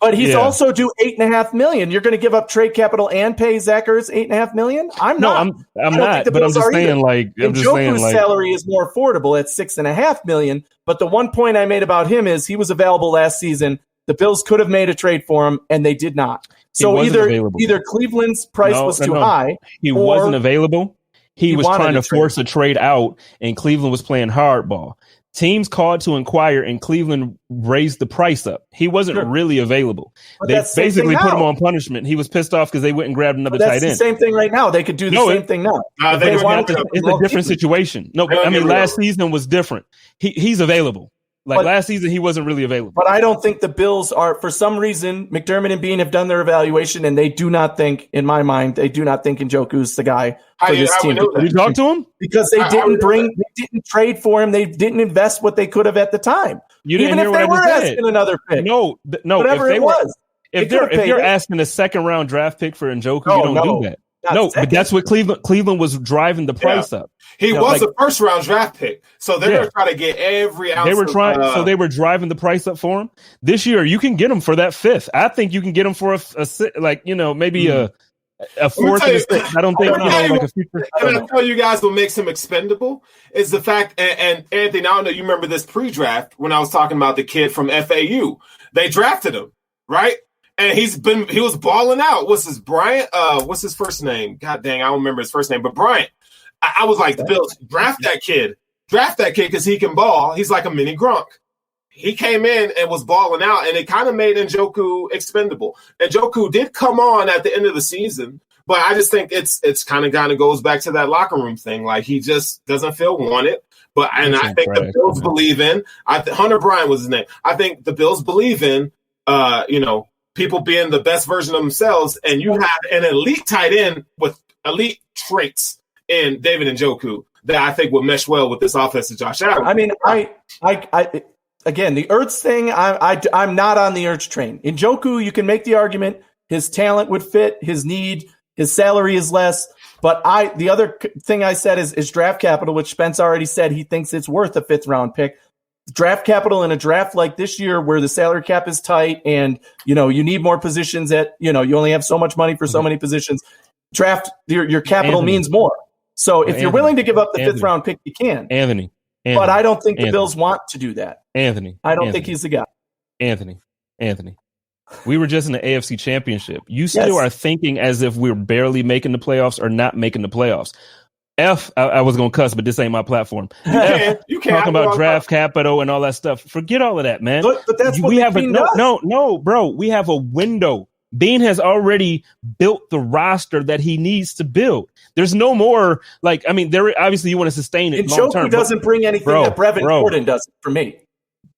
But he's also due $8.5 million. You're going to give up trade capital and pay Zach Ertz $8.5 million? I'm not. I'm not. But I'm just saying, Njoku's salary is more affordable at $6.5 million. But the one point I made about him is he was available last season. The Bills could have made a trade for him, and they did not. So either Cleveland's price was too high. He wasn't available. He was trying to force a trade out, and Cleveland was playing hardball. Teams called to inquire, and Cleveland raised the price up. He wasn't really available. They basically put him on punishment. He was pissed off because they went and grabbed another tight end. That's the same thing right now. They could do the same thing now. It's a different situation. No, last season was different. He's available. Last season, he wasn't really available. But I don't think the Bills are, for some reason, McDermott and Bean have done their evaluation, and they do not think, in my mind, Njoku's the guy for this team. Did you talk to him? Because they didn't trade for him. They didn't invest what they could have at the time. You didn't hear what I just said. Even if they were asking another pick. No. Whatever it was. If they're asking a 2nd round draft pick for Njoku, you don't do that. But that's what Cleveland was driving the price up. He was a 1st round draft pick, so they're going to try to get every ounce. So they were driving the price up for him. This year, you can get him for that 5th. I think you can get him for maybe a 4th and a 6th. I don't think like a future. Can I tell you guys what makes him expendable is the fact. And Anthony, I don't know you remember this pre-draft when I was talking about the kid from FAU. They drafted him, right? And he was balling out. What's his first name? God dang, I don't remember his first name, but Bryant. I was like, the Bills, draft that kid because he can ball. He's like a mini Gronk. He came in and was balling out, and it kind of made Njoku expendable. Njoku did come on at the end of the season, but I just think it's kind of goes back to that locker room thing. Like, he just doesn't feel wanted. I think the Bills believe in Hunter Bryant was his name. I think the Bills believe in people being the best version of themselves, and you have an elite tight end with elite traits in David Njoku that I think will mesh well with this offense of Josh Allen. I mean, I again, the Ertz thing, I'm not on the Ertz train. Njoku, you can make the argument his talent would fit, his need, His salary is less. But the other thing I said is draft capital, which Spence already said he thinks it's worth a 5th round pick. Draft capital in a draft like this year where the salary cap is tight and, you need more positions you only have so much money for so many positions. Draft, your capital means more. So if you're willing to give up the 5th round pick, you can. Anthony. But I don't think the Bills want to do that. I don't think he's the guy. Anthony. We were just in the AFC Championship. You still are thinking as if we're barely making the playoffs or not making the playoffs. I was going to cuss, but this ain't my platform. You can't. Talking about draft capital and all that stuff. Forget all of that, man. But that's what we have Bean does. No, bro. We have a window. Bean has already built the roster that he needs to build. There's no more there obviously you want to sustain it long term. Njoku doesn't bring anything that Brevin Jordan does for me.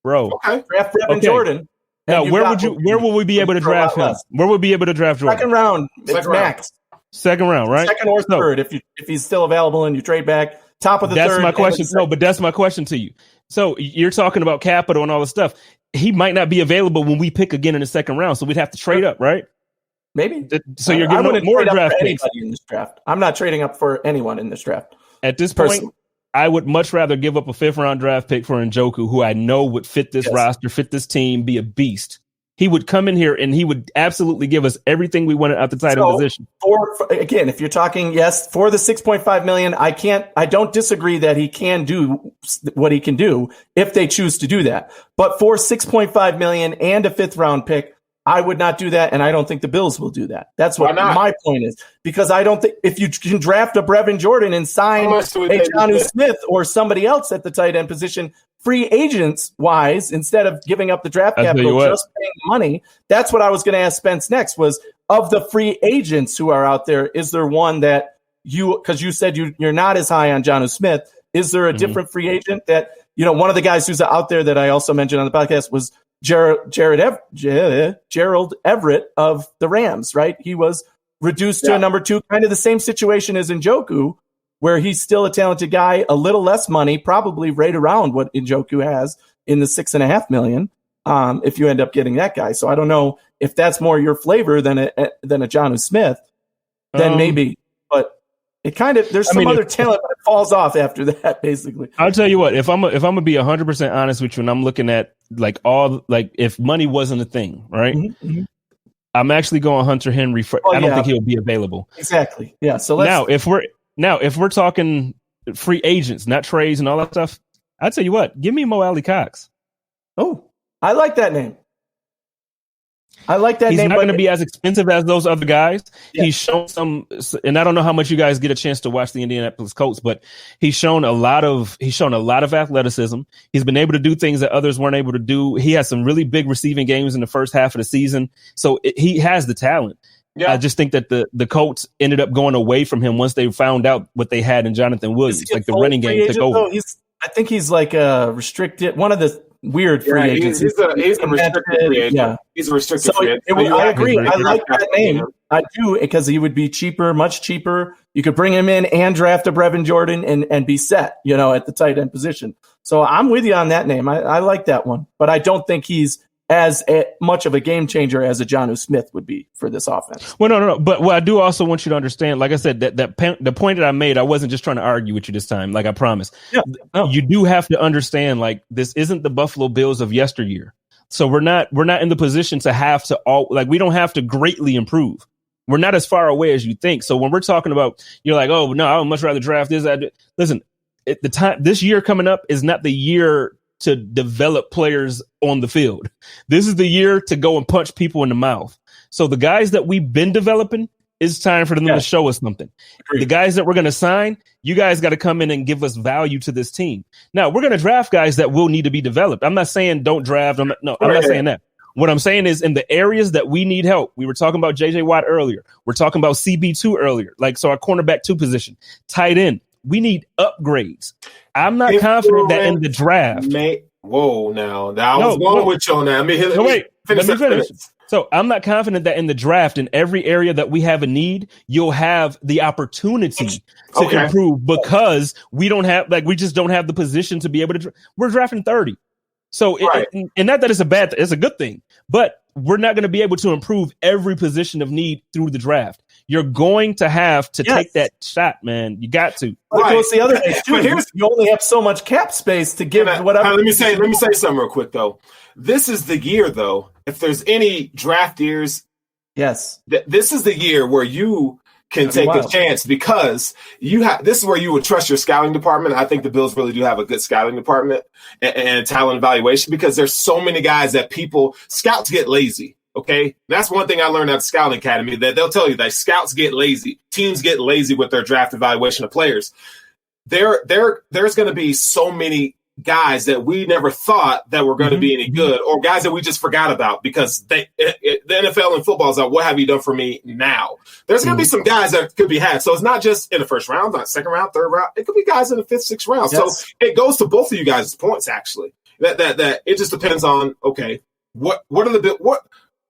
Bro. Okay. Draft Brevin Jordan. Now, where will we be able to draft him? Where will we be able to draft Jordan? Second round, max. Second round, right? Second or third, if he's still available and you trade back. Top of the third. That's my question. No, but that's my question to you. So you're talking about capital and all this stuff. He might not be available when we pick again in the second round, so we'd have to trade up, right? Maybe. So you're giving up more draft picks. In this draft. I'm not trading up for anyone in this draft. At this point, I would much rather give up a 5th round draft pick for Njoku, who I know would fit this roster, fit this team, be a beast. He would come in here and he would absolutely give us everything we wanted at the tight end position. Again, if you're talking, for the $6.5 million, I don't disagree that he can do what he can do if they choose to do that. But for $6.5 million and a 5th round pick, I would not do that, and I don't think the Bills will do that. That's what my point is. Because I don't think if you can draft a Brevin Jordan and sign a Jonnu Smith or somebody else at the tight end position, free agents wise, instead of giving up the draft capital, just paying money, that's what I was going to ask Spence next was, of the free agents who are out there, is there one that because you said you're not as high on Jonnu Smith, is there a different free agent that, one of the guys who's out there that I also mentioned on the podcast was Gerald Everett of the Rams, right? He was reduced to a number 2, kind of the same situation as Njoku, where he's still a talented guy, a little less money, probably right around what Njoku has in the $6.5 million. If you end up getting that guy, so I don't know if that's more your flavor than a Jonnu Smith, then maybe. But it kind of there's some other talent that falls off after that. Basically, I'll tell you what. If I'm gonna be 100% honest with you, and I'm looking at if money wasn't a thing, right? Mm-hmm. I'm actually going Hunter Henry. I don't think he'll be available. Exactly. Yeah. So if we're talking free agents, not trades and all that stuff, I'll tell you what. Give me Mo Alley Cox. Oh, I like that name. He's not going to be as expensive as those other guys. Yeah. He's shown some, and I don't know how much you guys get a chance to watch the Indianapolis Colts, but he's shown a lot of athleticism. He's been able to do things that others weren't able to do. He has some really big receiving games in the first half of the season. So he has the talent. Yeah. I just think that the Colts ended up going away from him once they found out what they had in Jonathan Williams. Like the running game took over. I think he's like a restricted, one of the weird free agents. He's a restricted free agent. Yeah. He's a restricted free agent. I agree. I like that name. I do, because he would be cheaper, much cheaper. You could bring him in and draft a Brevin Jordan and be set, at the tight end position. So I'm with you on that name. I like that one. But I don't think he's as much of a game changer as a Jonnu Smith would be for this offense. Well, no. But what I do also want you to understand, like I said, the point that I made, I wasn't just trying to argue with you this time, like I promised. Yeah. No. You do have to understand, like, this isn't the Buffalo Bills of yesteryear. So we're not in the position to have to we don't have to greatly improve. We're not as far away as you think. So when we're talking about, you're like, oh no, I would much rather draft this. Listen, this year coming up is not the year to develop players on the field. This is the year to go and punch people in the mouth. So the guys that we've been developing, it's time for them to show us something. Agreed. The guys that we're going to sign, you guys got to come in and give us value to this team. Now, we're going to draft guys that will need to be developed. I'm not saying don't draft. I'm not saying that. What I'm saying is, in the areas that we need help, we were talking about J.J. Watt earlier. We're talking about CB2 earlier. So our cornerback 2 position, tight end. We need upgrades. I'm not confident that in the draft. Whoa, now I was going with you on that. Let me finish. So I'm not confident that in the draft, in every area that we have a need, you'll have the opportunity to improve, because we just don't have the position to be able to. We're drafting 30. So, and not that it's it's a good thing, but we're not going to be able to improve every position of need through the draft. You're going to have to take that shot, man. You got to. Right. It's the other thing too. You only have so much cap space to give whatever. Let me say something real quick though. This is the year though. If there's any draft years, yes, this is the year where you can take a chance because this is where you would trust your scouting department. I think the Bills really do have a good scouting department and talent evaluation because there's so many guys that scouts get lazy. Okay. That's one thing I learned at the Scouting Academy, that they'll tell you that scouts get lazy. Teams get lazy with their draft evaluation of players. There's going to be so many guys that we never thought that were going to be any good, or guys that we just forgot about because the NFL and football is like, what have you done for me now? There's going to be some guys that could be had. So it's not just in the first round, not second round, third round. It could be guys in the fifth, sixth round. Yes. So it goes to both of you guys' points, actually. That it just depends on, okay, what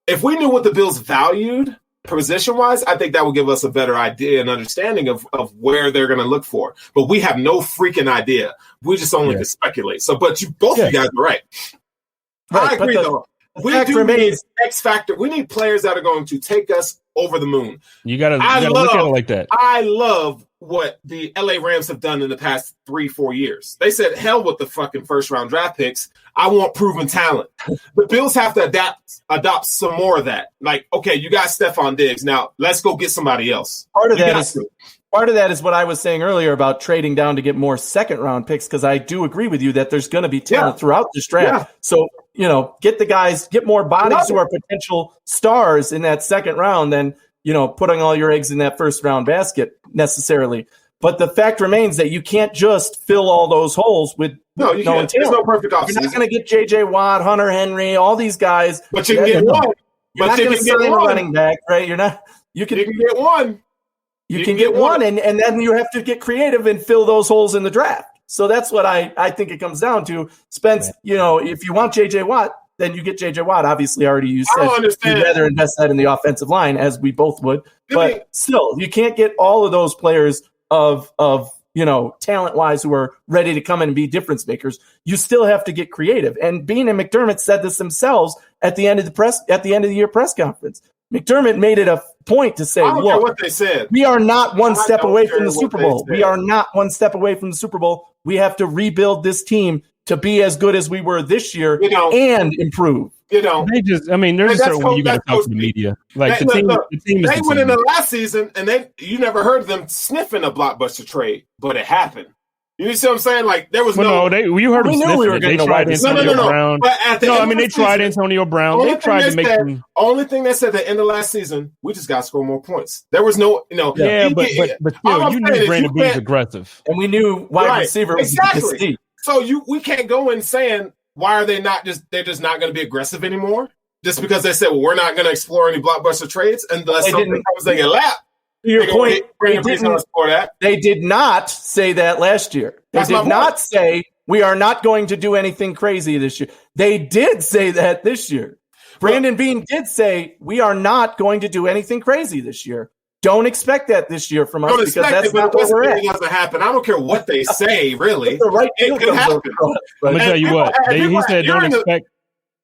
if we knew what the Bills valued position-wise, I think that would give us a better idea and understanding of where they're going to look for. But we have no freaking idea. We just only can speculate. So, but both of you guys are right. I agree, though. We do need X factor. We need players that are going to take us over the moon. You gotta look at it like that. I love what the LA Rams have done in the past 3-4 years. They said, hell with the fucking first round draft picks. I want proven talent. The Bills have to adopt some more of that. Like, okay, you got Stephon Diggs. Now let's go get somebody else. Part of that is what I was saying earlier about trading down to get more second round picks, because I do agree with you that there's going to be talent throughout this draft. Yeah. So, get more bodies who are potential stars in that second round than, putting all your eggs in that first round basket necessarily. But the fact remains that you can't just fill all those holes with you can't. There's no perfect offseason. You're not going to get J.J. Watt, Hunter Henry, all these guys. But you can get one. You're not going to sign a running back, right? You can get one. You can get one, and then you have to get creative and fill those holes in the draft. So that's what I think it comes down to. Spence, if you want J.J. Watt, then you get J.J. Watt. Obviously, already you said you'd rather invest that in the offensive line, as we both would. But still, you can't get all of those players of talent-wise who are ready to come in and be difference makers. You still have to get creative. And Bean and McDermott said this themselves at the end of the year press conference. McDermott made it a point to say, I don't care what they said. We are not one step away from the Super Bowl. We are not one step away from the Super Bowl. We have to rebuild this team to be as good as we were this year and improve. There's a certain way you got to talk to the media. Like the team they went in the last season, and you never heard them sniffing a blockbuster trade, but it happened. You see what I'm saying? Like there was you heard them sniffing. We were they tried Antonio Brown. But they tried Antonio Brown. They tried to make them. Only thing they said at the end of last season, we just got to score more points. There was no, Yeah, but still, you knew Brandon Bean's aggressive, and we knew wide receiver was exactly. So we can't go in saying, why are they not they're just not going to be aggressive anymore? Just because they said, well, we're not going to explore any blockbuster trades unless something comes in your lap. To your point, they did not say that last year. They did not say we are not going to do anything crazy this year. They did say that this year. Brandon Bean did say we are not going to do anything crazy this year. Don't expect that this year from us because that's not where we're at. It doesn't happen. I don't care what they say, really. It could happen. Let me tell you what. He said don't expect.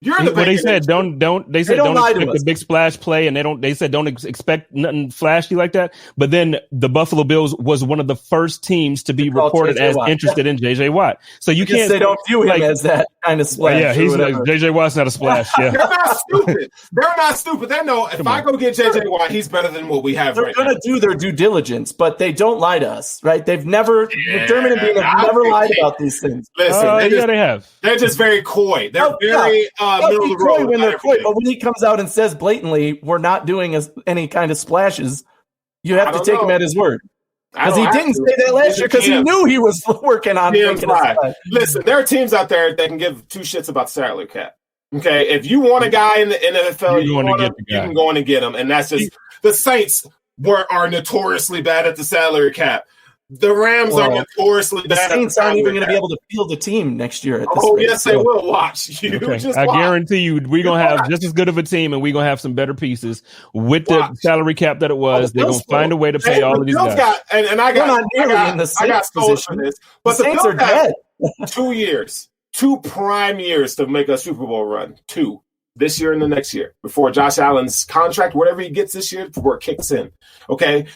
They said don't expect a big splash play, and they said don't expect nothing flashy like that. But then the Buffalo Bills was one of the first teams to be reported as interested in JJ Watt. So you can't. They don't view him as that kind of splash. Yeah, he's like JJ Watt's not a splash. Yeah, they're not stupid. They know if I go get JJ Watt, he's better than what we have. They're going to do their due diligence, but they don't lie to us, right? They've never McDermott and Bean have never lied about these things. Listen, they have. They're just very coy. They're very. Middle of the road when they're coy, but when he comes out and says blatantly, we're not doing any kind of splashes, you have to take him at his word. Because he didn't say that last year because he knew he was working on thinking of splash. Listen, there are teams out there that can give two shits about the salary cap. Okay, if you want a guy in the NFL, you can go in and get him. And that's just the Saints are notoriously bad at the salary cap. The Rams are notoriously bad. The Saints aren't even going to be able to field a team next year. Yes, they will. Watch you. Okay. I guarantee you, we're going to have just as good of a team, and we're going to have some better pieces with the salary cap that it was. They're going to find a way to pay all of these guys. I got stolen for this. But the Saints are dead. 2 years. 2 prime years to make a Super Bowl run. 2. This year and the next year, before Josh Allen's contract, whatever he gets this year, before it kicks in. Okay?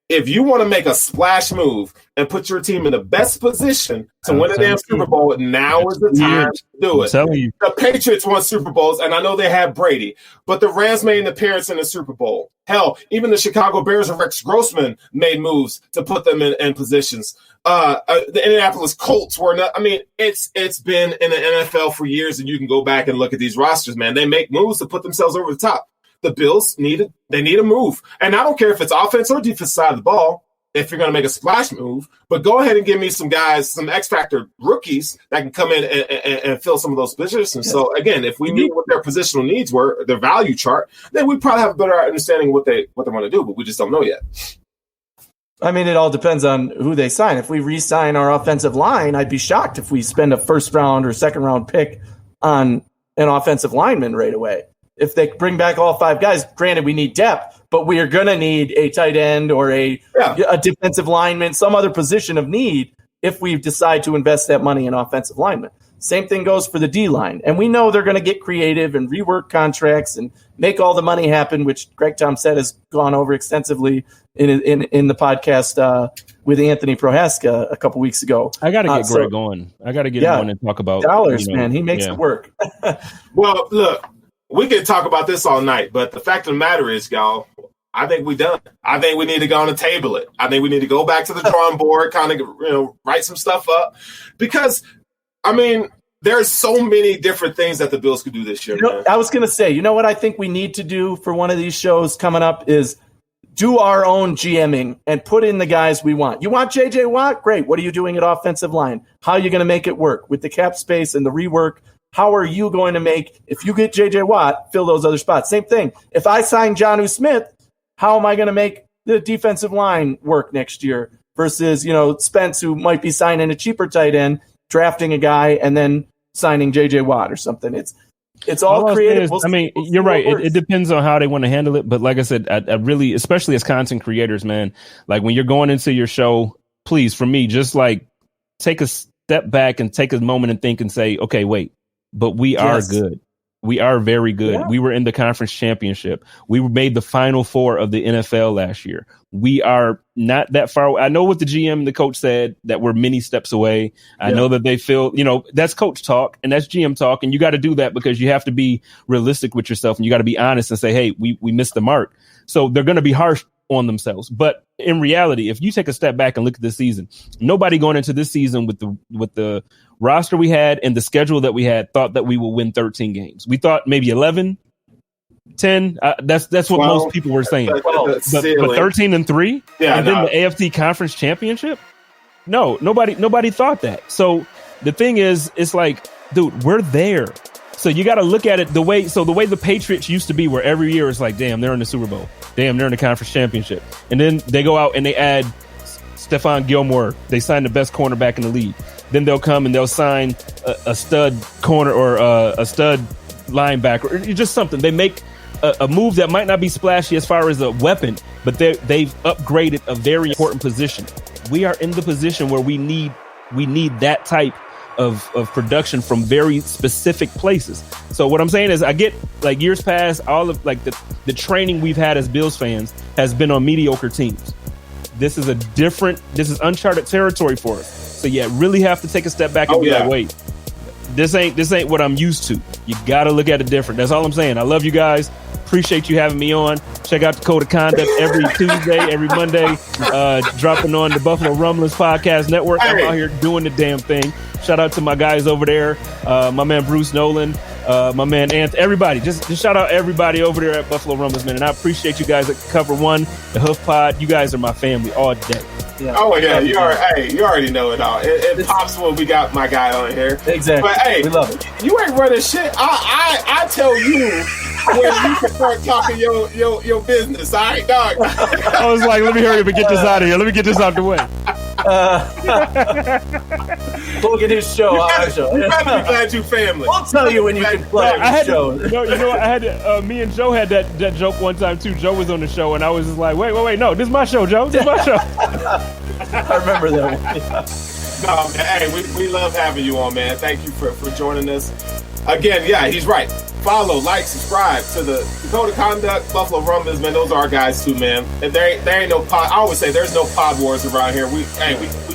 If you want to make a splash move and put your team in the best position to win a damn Super Bowl, now is the time to do it. The Patriots won Super Bowls, and I know they had Brady, but the Rams made an appearance in the Super Bowl. Hell, even the Chicago Bears and Rex Grossman made moves to put them in positions. The Indianapolis Colts were not. I mean, it's been in the NFL for years, and you can go back and look at these rosters, man. They make moves to put themselves over the top. The Bills need a move. And I don't care if it's offense or defense side of the ball, if you're going to make a splash move, but go ahead and give me some guys, some X-Factor rookies that can come in and fill some of those positions. Yes. So, again, if we knew what their positional needs were, their value chart, then we'd probably have a better understanding of what they want to do, but we just don't know yet. I mean, it all depends on who they sign. If we re-sign our offensive line, I'd be shocked if we spend a first-round or second-round pick on an offensive lineman right away. If they bring back all 5 guys, granted, we need depth, but we are going to need a tight end or a defensive lineman, some other position of need if we decide to invest that money in offensive linemen. Same thing goes for the D-line. And we know they're going to get creative and rework contracts and make all the money happen, which Greg Tom said has gone over extensively in the podcast with Anthony Prohaska a couple weeks ago. I got to get Greg on. I got to get him on and talk about dollars, man. He makes it work. Well, look. We can talk about this all night, but the fact of the matter is, y'all, I think we're done. I think we need to go on and table it. I think we need to go back to the drawing board, kind of, write some stuff up. Because, I mean, there's so many different things that the Bills could do this year. Man. I was going to say, what I think we need to do for one of these shows coming up is do our own GMing and put in the guys we want. You want J.J. Watt? Great. What are you doing at offensive line? How are you going to make it work with the cap space and the rework? How are you going to make, if you get J.J. Watt, fill those other spots? Same thing. If I sign Jonnu Smith, how am I going to make the defensive line work next year versus, Spence, who might be signing a cheaper tight end, drafting a guy, and then signing J.J. Watt or something. It's all creative. You're right. It depends on how they want to handle it. But like I said, I really, especially as content creators, man, like when you're going into your show, please, for me, just like take a step back and take a moment and think and say, okay, wait. But we are good. We are very good. Yeah. We were in the conference championship. We made the Final Four of the NFL last year. We are not that far away. I know what the GM and the coach said, that we're many steps away. I know that they feel, that's coach talk and that's GM talk. And you got to do that because you have to be realistic with yourself and you got to be honest and say, hey, we missed the mark. So they're going to be harsh on themselves. But in reality, if you take a step back and look at this season, nobody going into this season with the roster we had and the schedule that we had thought that we will win 13 games. We thought maybe 11, 10. That's what most people were saying. But 13-3, then the AFC Conference Championship. No, nobody thought that. So the thing is, it's like, dude, we're there. So you got to look at it the way the Patriots used to be, where every year it's like, damn, they're in the Super Bowl. Damn, they're in the conference championship. And then they go out and they add Stephon Gilmore. They sign the best cornerback in the league. Then they'll come and they'll sign a stud corner or a stud linebacker or just something. They make a move that might not be splashy as far as a weapon, but they've upgraded a very important position. We are in the position where we need that type of production from very specific places. So what I'm saying is, I get, like, years past, all of like the training we've had as Bills fans has been on mediocre teams. This is uncharted territory for us. So you really have to take a step back and be like, wait, this ain't what I'm used to. You got to look at it different. That's all I'm saying. I love you guys. Appreciate you having me on. Check out the Code of Conduct every Tuesday, every Monday, dropping on the Buffalo Rumblings Podcast Network. I'm out here doing the damn thing. Shout out to my guys over there, my man Bruce Nolan, my man Anthony, everybody. Just shout out everybody over there at Buffalo Rumblings, man. And I appreciate you guys at Cover One, the Hoof Pod. You guys are my family all day. Yeah. Oh yeah, you already know it all. It pops when we got my guy on here. Exactly. But hey, we love it. You ain't running shit. I tell you when you can start talking your business. All right, dog. I was like, let me hurry up and get this out of here. Let me get this out the way. Plug in his show. You better be glad you family. We'll tell you when you can plug his show. I had me and Joe had that joke one time too. Joe was on the show and I was just like, wait, no, this is my show, Joe. This is my show. I remember that one. Yeah. No, man, hey, we love having you on, man. Thank you for joining us. Again, yeah, he's right. Follow, like, subscribe to the Code of Conduct, Buffalo Rumblings, man. Those are our guys too, man. And there ain't no pod. I always say there's no pod wars around here. We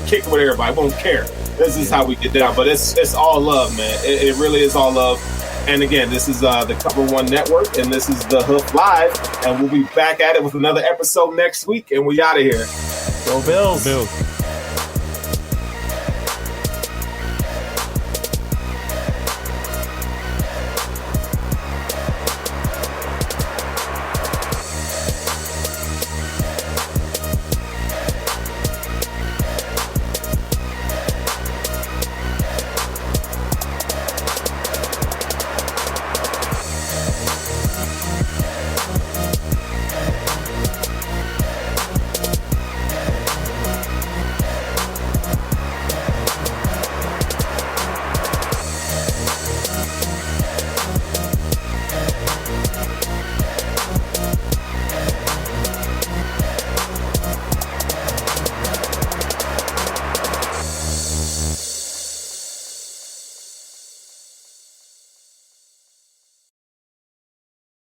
kick with everybody. We won't care. This is how we get down. But it's all love, man. It really is all love. And again, this is the Cover One Network, and this is the Hoof Live, and we'll be back at it with another episode next week. And we out of here. Go Bills. Bills.